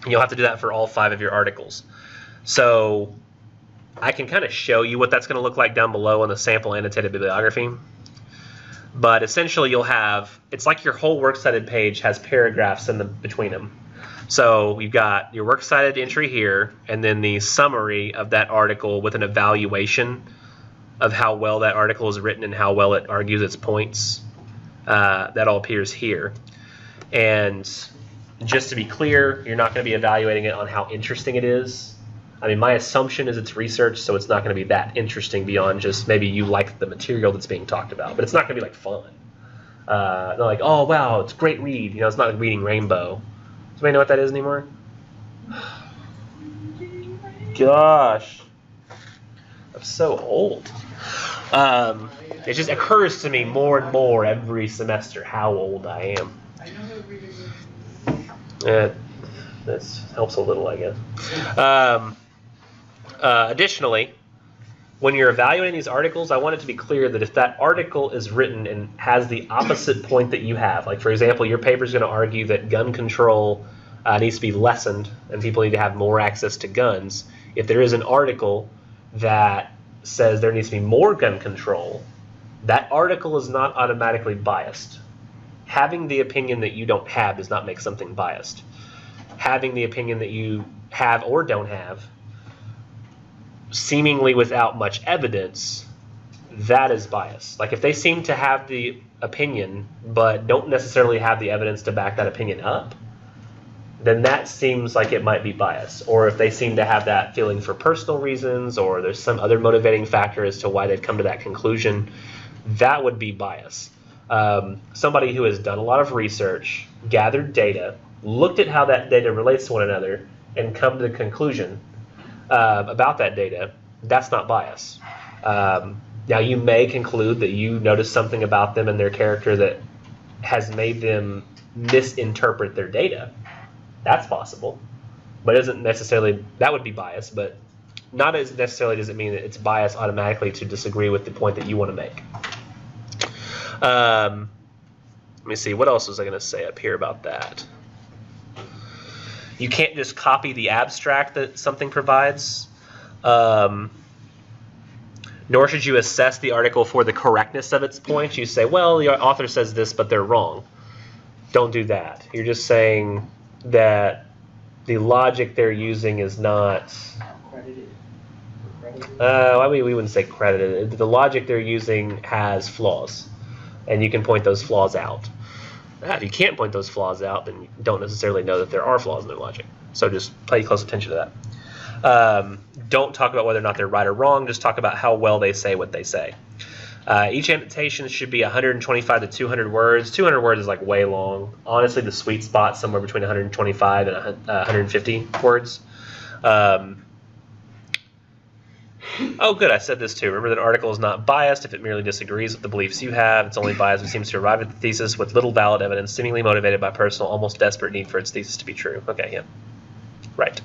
You'll have to do that for all 5 of your articles. So I can kind of show you what that's going to look like down below in the sample annotated bibliography. But essentially you'll have, it's like your whole works cited page has paragraphs in between them. So you've got your works cited entry here, and then the summary of that article with an evaluation of how well that article is written and how well it argues its points. That all appears here. And just to be clear, you're not going to be evaluating it on how interesting it is. I mean, my assumption is it's research, so it's not going to be that interesting beyond just maybe you like the material that's being talked about. But it's not going to be like fun. Not like, oh, wow, it's a great read. You know, it's not like reading Rainbow. Does anybody know what that is anymore? Gosh. I'm so old. It just occurs to me more and more every semester how old I am. This helps a little, I guess. Additionally, when you're evaluating these articles, I want it to be clear that if that article is written and has the opposite point that you have, like for example, your paper is going to argue that gun control needs to be lessened and people need to have more access to guns. If there is an article that says there needs to be more gun control, that article is not automatically biased. Having the opinion that you don't have does not make something biased. Having the opinion that you have or don't have, seemingly without much evidence, that is bias. Like if they seem to have the opinion but don't necessarily have the evidence to back that opinion up, then that seems like it might be bias. Or if they seem to have that feeling for personal reasons, or there's some other motivating factor as to why they've come to that conclusion, that would be bias. Somebody who has done a lot of research, gathered data, looked at how that data relates to one another, and come to the conclusion about that data, that's not bias. Now, you may conclude that you noticed something about them and their character that has made them misinterpret their data. That's possible, but isn't necessarily, that would be bias, but not as necessarily does it mean that it's biased automatically to disagree with the point that you want to make. Let me see. What else was I going to say up here about that? You can't just copy the abstract that something provides. Nor should you assess the article for the correctness of its points. You say, well, the author says this, but they're wrong. Don't do that. You're just saying that the logic they're using is not... Credited. I mean, we wouldn't say credited. The logic they're using has flaws, and you can point those flaws out. If you can't point those flaws out, then you don't necessarily know that there are flaws in their logic. So just pay close attention to that. Don't talk about whether or not they're right or wrong. Just talk about how well they say what they say. Each annotation should be 125 to 200 words. 200 words is like way long. Honestly, the sweet spot somewhere between 125 and 150 words. Oh, good. I said this too. Remember that an article is not biased if it merely disagrees with the beliefs you have. It's only biased if it seems to arrive at the thesis with little valid evidence, seemingly motivated by personal, almost desperate need for its thesis to be true. Okay, yeah. Right.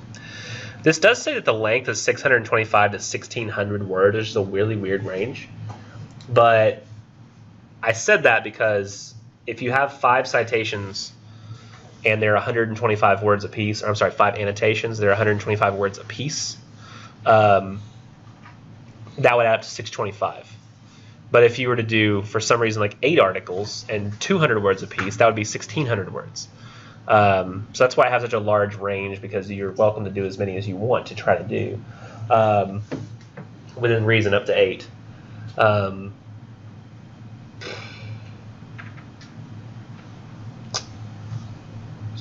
This does say that the length is 625 to 1,600 words, which is a really weird range. But I said that because if you have 5 citations and they're 125 words apiece, or I'm sorry, 5 annotations, they're 125 words apiece, that would add up to 625. But if you were to do, for some reason, like 8 articles and 200 words apiece, that would be 1,600 words. So that's why I have such a large range, because you're welcome to do as many as you want to try to do, within reason, up to 8.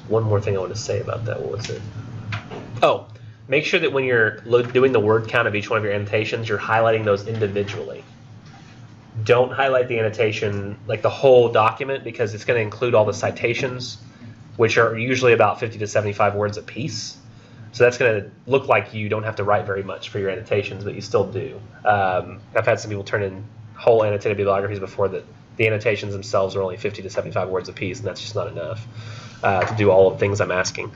One more thing I want to say about that. What was it? Oh, make sure that when you're doing the word count of each one of your annotations, you're highlighting those individually. Don't highlight the annotation, like the whole document, because it's going to include all the citations, which are usually about 50 to 75 words apiece. So that's going to look like you don't have to write very much for your annotations, but you still do. I've had some people turn in whole annotated bibliographies before that the annotations themselves are only 50 to 75 words apiece, and that's just not enough to do all of the things I'm asking.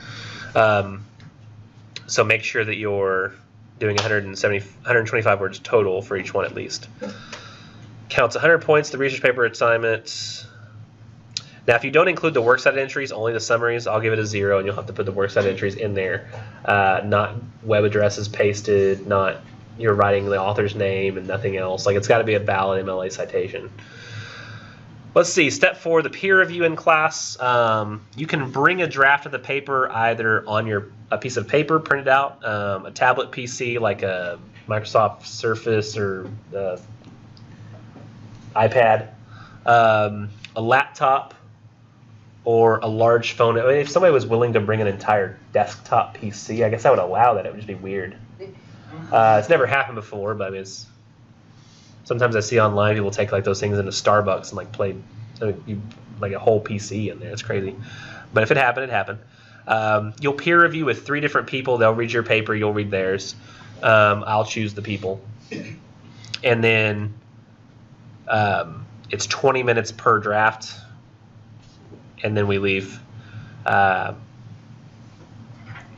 So make sure that you're doing 125 words total for each one at least. Counts 100 points, the research paper assignment. Now, if you don't include the works cited entries, only the summaries, I'll give it a 0, and you'll have to put the works cited entries in there. Not web addresses pasted, not you're writing the author's name and nothing else. Like, it's got to be a valid MLA citation. Let's see, step 4, the peer review in class. You can bring a draft of the paper either on a piece of paper printed out, a tablet PC like a Microsoft Surface or iPad, a laptop, or a large phone. I mean, if somebody was willing to bring an entire desktop PC, I guess I would allow that. It would just be weird. It's never happened before, but I mean, sometimes I see online people take like those things into Starbucks and like play like a whole PC in there. It's crazy. But if it happened, it happened. You'll peer review with 3 different people. They'll read your paper. You'll read theirs. I'll choose the people. And then it's 20 minutes per draft. And then we leave. It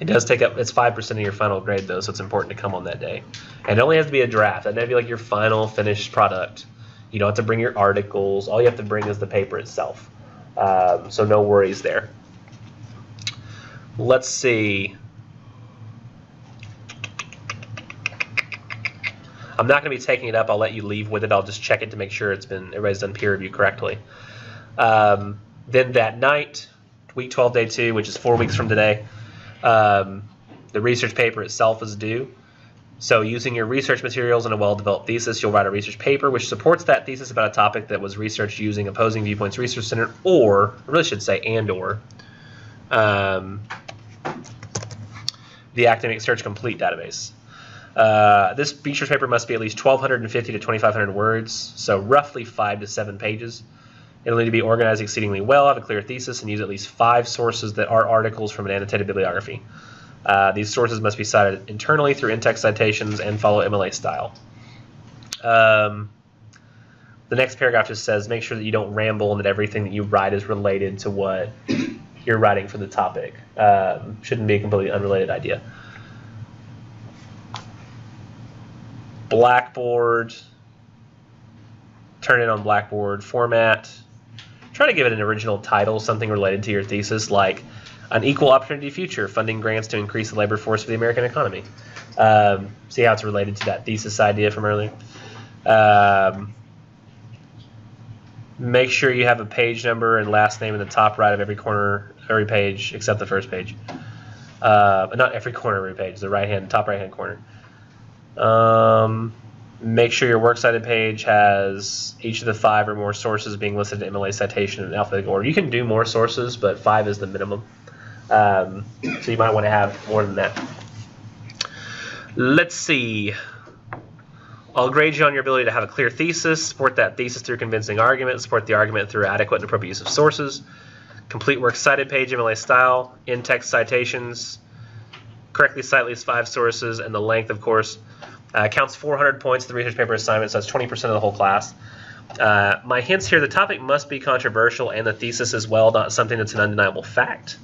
does take up, it's 5% of your final grade though, so it's important to come on that day. And it only has to be a draft. It doesn't have to be like your final finished product. You don't have to bring your articles. All you have to bring is the paper itself. So no worries there. Let's see. I'm not going to be taking it up. I'll let you leave with it. I'll just check it to make sure everybody's done peer review correctly. Then that night, week 12, day 2, which is 4 weeks from today, the research paper itself is due. So using your research materials and a well-developed thesis, you'll write a research paper which supports that thesis about a topic that was researched using Opposing Viewpoints Research Center, or, I really should say and/or, the Academic Search Complete database. This research paper must be at least 1,250 to 2,500 words, so roughly 5 to 7 pages. It'll need to be organized exceedingly well, have a clear thesis, and use at least 5 sources that are articles from an annotated bibliography. These sources must be cited internally through in-text citations and follow MLA style. The next paragraph just says, make sure that you don't ramble and that everything that you write is related to what you're writing for the topic. Shouldn't be a completely unrelated idea. Blackboard. Turn it on Blackboard. Format. Try to give it an original title, something related to your thesis, like An Equal Opportunity Future, Funding Grants to Increase the Labor Force of the American Economy. See how it's related to that thesis idea from earlier. Make sure you have a page number and last name in the top right of every corner, every page, except the first page. Not every corner of every page, the top right-hand corner. Make sure your works cited page has each of the 5 or more sources being listed in MLA citation in alphabetical order. You can do more sources, but 5 is the minimum. So you might want to have more than that. Let's see. I'll grade you on your ability to have a clear thesis, support that thesis through convincing argument, support the argument through adequate and appropriate use of sources, complete works cited page MLA style, in-text citations, correctly cite at least 5 sources, and the length, of course, counts 400 points to the research paper assignment, so that's 20% of the whole class. My hints here, the topic must be controversial and the thesis as well, not something that's an undeniable fact.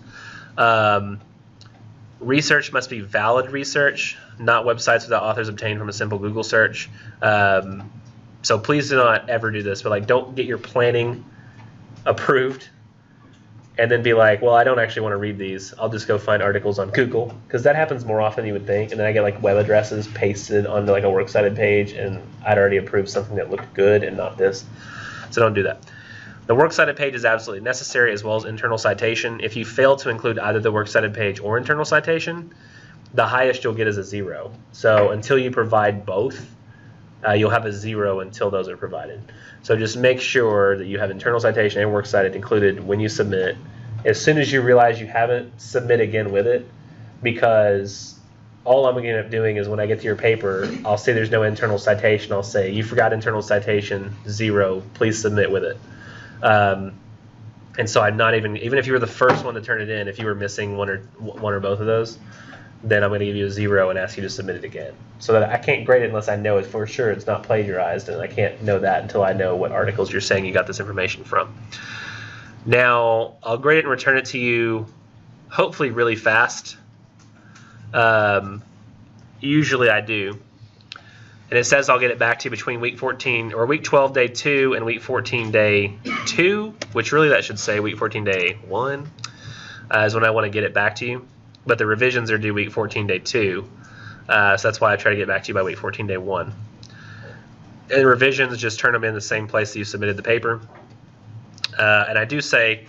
Research must be valid research, not websites without authors obtained from a simple Google search. So please do not ever do this, but like don't get your planning approved and then be like, well, I don't actually want to read these. I'll just go find articles on Google, because that happens more often than you would think. And then I get like web addresses pasted onto like a works cited page, and I'd already approved something that looked good and not this. So don't do that. The works cited page is absolutely necessary, as well as internal citation. If you fail to include either the works cited page or internal citation, the highest you'll get is a 0. So until you provide both, you'll have a 0 until those are provided. So just make sure that you have internal citation and works cited included when you submit. As soon as you realize you haven't, submit again with it, because all I'm going to end up doing is when I get to your paper, I'll say there's no internal citation. I'll say, you forgot internal citation, 0, please submit with it. And so I'm not even if you were the first one to turn it in, if you were missing one or both of those, then I'm going to give you a 0 and ask you to submit it again. So that I can't grade it unless I know it for sure it's not plagiarized, and I can't know that until I know what articles you're saying you got this information from. Now, I'll grade it and return it to you hopefully really fast. Usually I do. And it says I'll get it back to you between week 14 or week 12 day 2 and week 14 day 2, which really that should say week 14 day 1 is when I want to get it back to you. But the revisions are due week 14 day 2, so that's why I try to get back to you by week 14 day 1. And revisions, just turn them in the same place that you submitted the paper. And I do say,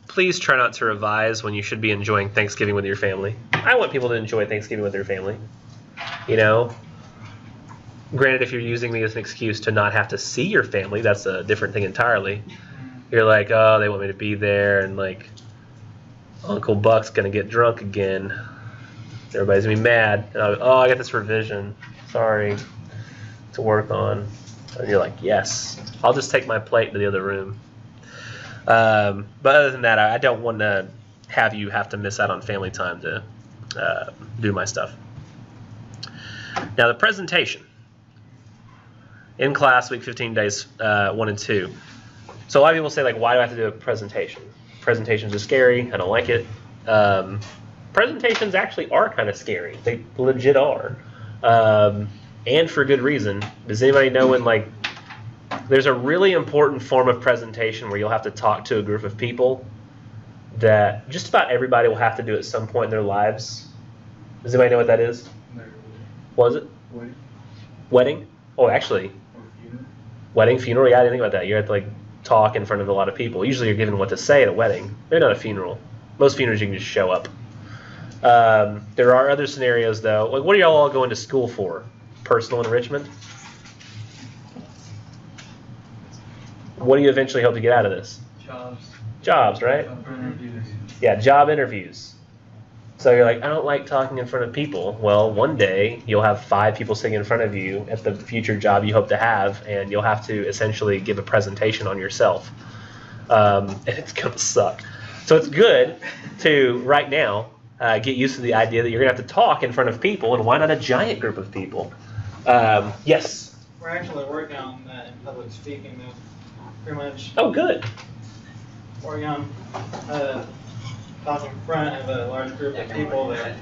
please try not to revise when you should be enjoying Thanksgiving with your family. I want people to enjoy Thanksgiving with their family, you know. Granted, if you're using me as an excuse to not have to see your family, that's a different thing entirely. You're like, oh, they want me to be there, and like, Uncle Buck's gonna get drunk again. Everybody's gonna be mad. And I got this revision, sorry, to work on. And you're like, yes, I'll just take my plate to the other room. But other than that, I don't want to have you have to miss out on family time to do my stuff. Now the presentation. In class, week 15 days 1 and 2. So a lot of people say, like, why do I have to do a presentation? Presentations are scary. I don't like it. Presentations actually are kind of scary. They legit are. And for good reason. Does anybody know when, like, there's a really important form of presentation where you'll have to talk to a group of people that just about everybody will have to do at some point in their lives. Does anybody know what that is? What was it? Wedding? Oh, actually. Wedding, funeral, yeah, I didn't think about that. You have to like talk in front of a lot of people. Usually you're given what to say at a wedding. Maybe not a funeral. Most funerals you can just show up. There are other scenarios though. Like, what are y'all all going to school for? Personal enrichment? What do you eventually hope to get out of this? Jobs, right? Yeah, job interviews. So you're like, I don't like talking in front of people. Well, one day you'll have 5 people sitting in front of you at the future job you hope to have, and you'll have to essentially give a presentation on yourself. And it's going to suck. So it's good to, right now, get used to the idea that you're going to have to talk in front of people, and why not a giant group of people? Yes? We're actually working on that in public speaking, though. Pretty much. Oh, good. Working on talking in front of a large group of people that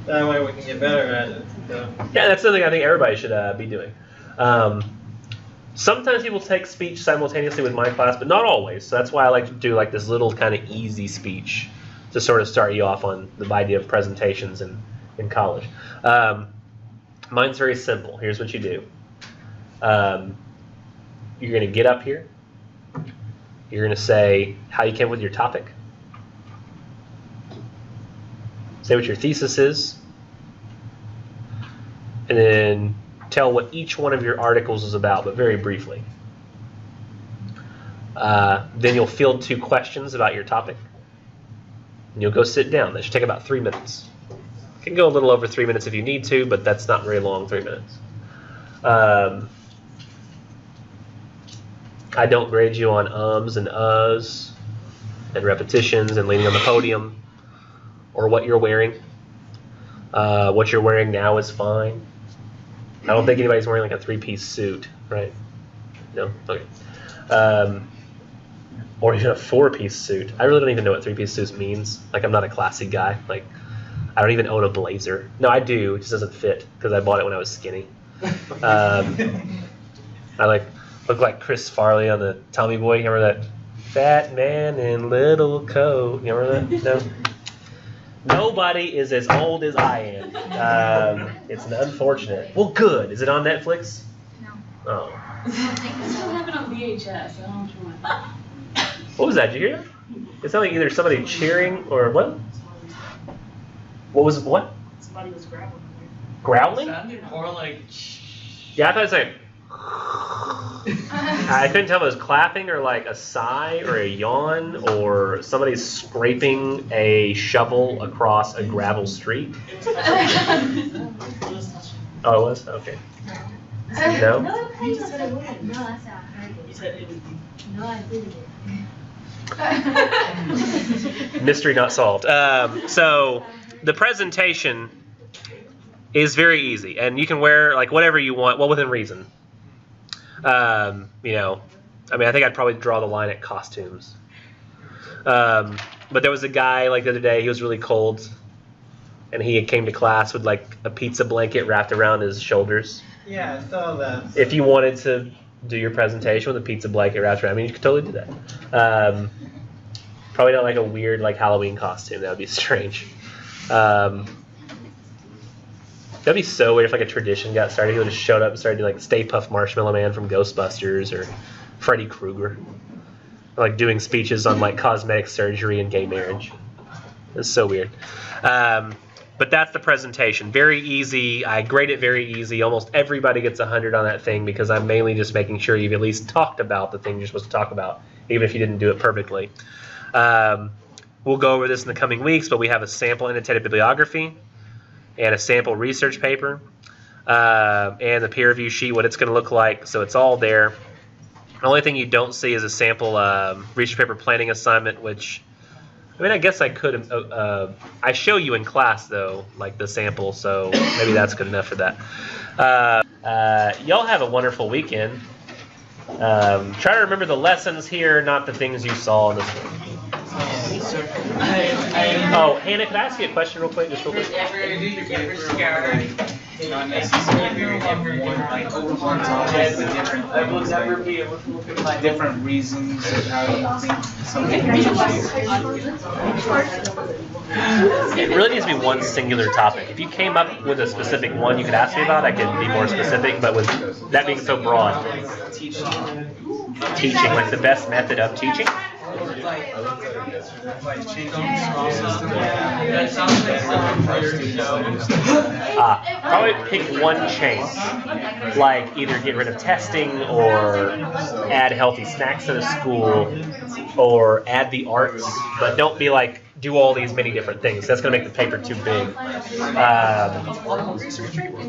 That way we can get better at it. So. Yeah, that's something I think everybody should be doing. Sometimes people take speech simultaneously with my class, but not always. So that's why I like to do like this little kind of easy speech to sort of start you off on the idea of presentations in college. Mine's very simple. Here's what you do. You're going to get up here. You're going to say how you came up with your topic. Say what your thesis is. And then tell what each one of your articles is about, but very briefly. Then you'll field 2 questions about your topic. And you'll go sit down. That should take about 3 minutes. It can go a little over 3 minutes if you need to, but that's not very long, 3 minutes. I don't grade you on ums and uhs and repetitions and leaning on the podium or what you're wearing. What you're wearing now is fine. I don't think anybody's wearing like a 3-piece suit, right? No? Okay. Or even a 4-piece suit. I really don't even know what 3-piece suits means. Like, I'm not a classy guy. Like, I don't even own a blazer. No, I do. It just doesn't fit because I bought it when I was skinny. I look like Chris Farley on the Tommy Boy. You remember that? Fat man in little coat. You remember that? No? Nobody is as old as I am. It's an unfortunate. Well, good. Is it on Netflix? No. Oh. I still have it on VHS. I don't know which one. What was that? Did you hear that? It sounded like either somebody cheering or what? What was what? Somebody was growling. Growling? It sounded more like. Yeah, I thought it was like. I couldn't tell if it was clapping or like a sigh or a yawn or somebody scraping a shovel across a gravel street. Oh, it was? Okay. No? No, you just said it would. No, that's not her. You said it would. No, I didn't. Mystery not solved. So the presentation is very easy, and you can wear like whatever you want, well within reason. You know, I mean, I think I'd probably draw the line at costumes. But there was a guy like the other day. He was really cold, and he came to class with like a pizza blanket wrapped around his shoulders. Yeah, I saw that. If you wanted to do your presentation with a pizza blanket wrapped around, I mean, you could totally do that. Probably not like a weird like Halloween costume. That would be strange. That'd be so weird if like a tradition got started. People just showed up and started doing like Stay Puft Marshmallow Man from Ghostbusters or Freddy Krueger. Or, like doing speeches on like cosmetic surgery and gay marriage. It's so weird. But that's the presentation. Very easy. I grade it very easy. Almost everybody gets 100 on that thing because I'm mainly just making sure you've at least talked about the thing you're supposed to talk about, even if you didn't do it perfectly. We'll go over this in the coming weeks, but we have a sample annotated bibliography and a sample research paper and the peer review sheet, what it's going to look like. So it's all there. The only thing you don't see is a sample research paper planning assignment, which, I mean, I guess I could. I show you in class, though, like the sample, so maybe that's good enough for that. Y'all have a wonderful weekend. Try to remember the lessons here, not the things you saw in this one. Oh, Hannah, could I ask you a question real quick? Just real quick. Different reasons of how you think something It really needs to be one singular topic. If you came up with a specific one you could ask me about, I could be more specific, but with that being so broad. Teaching, like the best method of teaching? Probably pick one change. Like either get rid of testing or add healthy snacks to the school or add the arts, but don't be like do all these many different things. That's going to make the paper too big.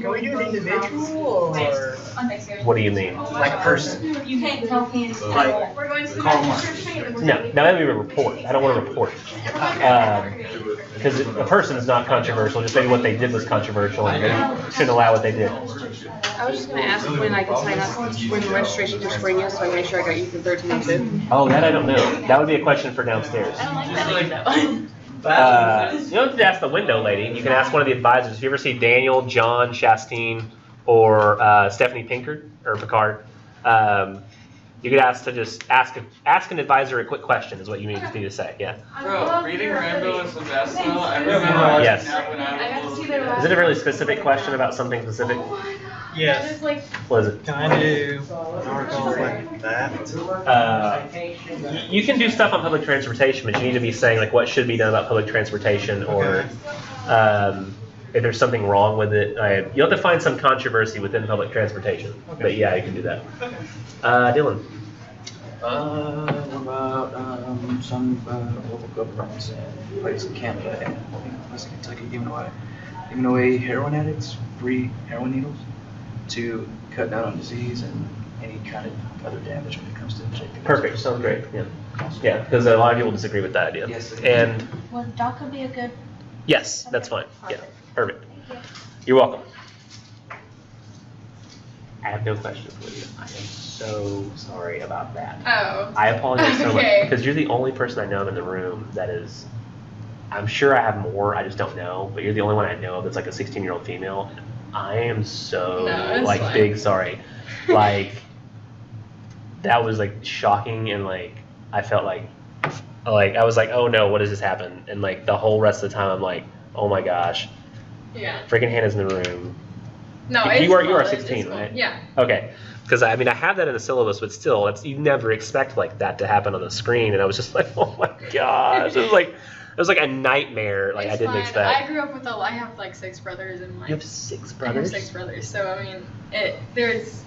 Can we do an individual or What do you mean? like a person? You can't tell Candy. Like Karl Marx. No, now that would be a report. I don't want a report. Because a person is not controversial. Just maybe what they did was controversial and they shouldn't allow what they did. I was just going to ask when I can sign up when the registration for spring is, so I make sure I got you for 13 and 2. Oh, that I don't know. That would be a question for downstairs. I don't like that either, though. You don't have to ask the window lady. You can ask one of the advisors. If you ever see Daniel, John, Chastain, or Stephanie Pinkard or Picard, you could ask to just ask an advisor a quick question. Is what you need to say. Yeah. Bro, reading Rambo is the best though. I remember watching Yes. that when I I got to was see little their kid. Is it a really specific question about something specific? Oh my god. Yes. That is like, What is it? Can I do an article like that? You can do stuff on public transportation, but you need to be saying like what should be done about public transportation, or if there's something wrong with it. You'll have to find some controversy within public transportation. Okay. But yeah, you can do that. Okay. Dylan. What about some local governments and places in Canada and West Kentucky giving away heroin addicts free heroin needles to cut down on disease and any kind of other damage when it comes to injecting. Perfect. Sounds great. Yeah. Yeah, because a lot of people disagree with that idea. Yes. And Would DACA be a good? yes, that's fine. Yeah. Perfect. Thank you. You're welcome. I have no questions for you. I am so sorry about that. oh. I apologize so much Okay. because you're the only person I know in the room that is. I'm sure I have more. I just don't know. But you're the only one I know that's like a 16-year-old female. I am so No, it's like fine. big sorry. Like that was like shocking and like I felt like I was like, oh no, what does this happen? And like the whole rest of the time I'm like, oh my gosh, Yeah. freaking Hannah's in the room. No, You it's are- cool. you are It's 16, cool. right? Yeah. Okay, because I mean I have that in the syllabus, but still, you never expect like that to happen on the screen, and I was just like, oh my gosh, it was like a nightmare. Like It's I didn't fine. expect. I grew up with I have like 6 brothers and like. You have 6 I have brothers. 6 brothers, so I mean, there's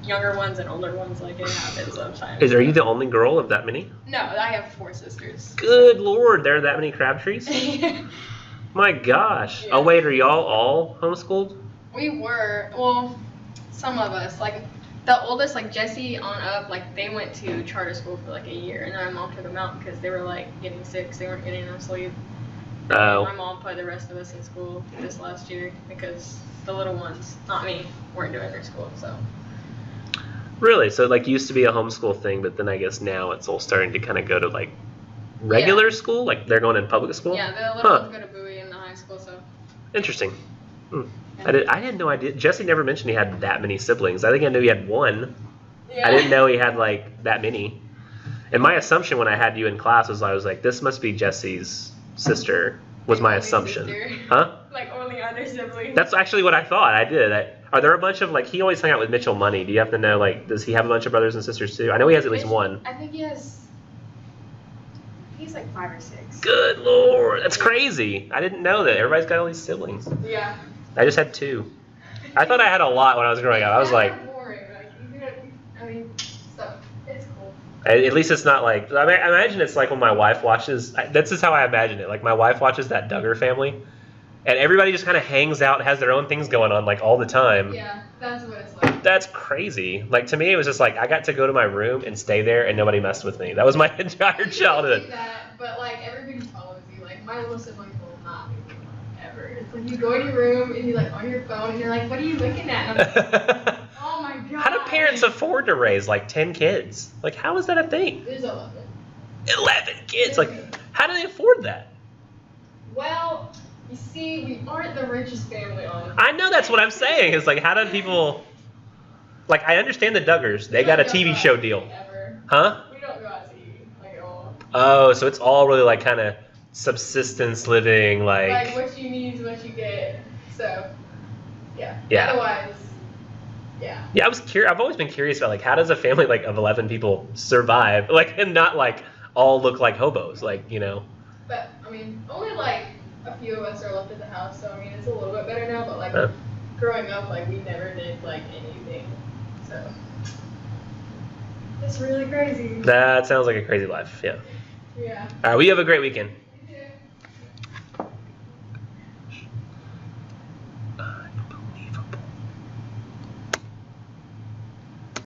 younger ones and older ones. Like it happens sometimes. Are you the only girl of that many? No, I have 4 sisters. Good lord, there are that many Crabtrees. My gosh. Yeah. Oh wait, are y'all all homeschooled? We were, well, some of us, like the oldest, like Jesse on up, like they went to charter school for like a year, and then my mom took them out because they were like getting sick, 'cause they weren't getting enough sleep. Oh. My mom put the rest of us in school this last year because the little ones, not me, weren't doing their school. So Really? So like used to be a homeschool thing, but then I guess now it's all starting to kind of go to like regular school, like they're going in public school. yeah, the little Huh. ones go to Bowie in the high school. So Interesting. Hmm. I had no idea. Jesse never mentioned he had that many siblings. I think I knew he had one. yeah. I didn't know he had like that many. And my assumption when I had you in class was I was like, this must be Jesse's sister. Was my Only assumption. sister. Huh? Like only other siblings. That's actually what I thought. I did. Are there a bunch of like he always hung out with Mitchell Money? Do you have to know like does he have a bunch of brothers and sisters too? I know he has at least one. I think he's like 5 or 6. Good lord, that's crazy. I didn't know that. Everybody's got all these siblings. Yeah. I just had 2. I thought I had a lot when I was growing up. I was It's like, kinda boring. Like, you could, I mean, so it's cool. at least it's not like I imagine it's like when my wife watches. This is how I imagine it. Like my wife watches that Duggar Family, and everybody just kind of hangs out, has their own things going on like all the time. Yeah, that's what it's like. That's crazy. Like to me, it was just like I got to go to my room and stay there, and nobody messed with me. That was my entire Do childhood. that, but like everybody follows you. Like my little siblings will not leave me alone ever. It's like you go in your room and you're like on your phone and you're like, what are you looking at? And I'm like, oh my god. How do parents afford to raise like 10 kids? Like how is that a thing? There's 11. 11 kids. Like how do they afford that? Well, you see, we aren't the richest family on. I know that's what I'm saying. Is like how do people? Like I understand the Duggars. They got a TV show deal, Ever. huh? We don't go out to eat like at all. Oh, so it's all really like kind of subsistence living, Like what you need is what you get. So, yeah. Yeah. Otherwise, yeah. Yeah, I've always been curious about like how does a family like of 11 people survive, like and not like all look like hobos, like you know. But I mean, only like a few of us are left at the house, so I mean it's a little bit better now. But like Huh. growing up, like we never did like anything, so it's really crazy. That sounds like a crazy life. Yeah. Yeah. All right. Well, you have a great weekend.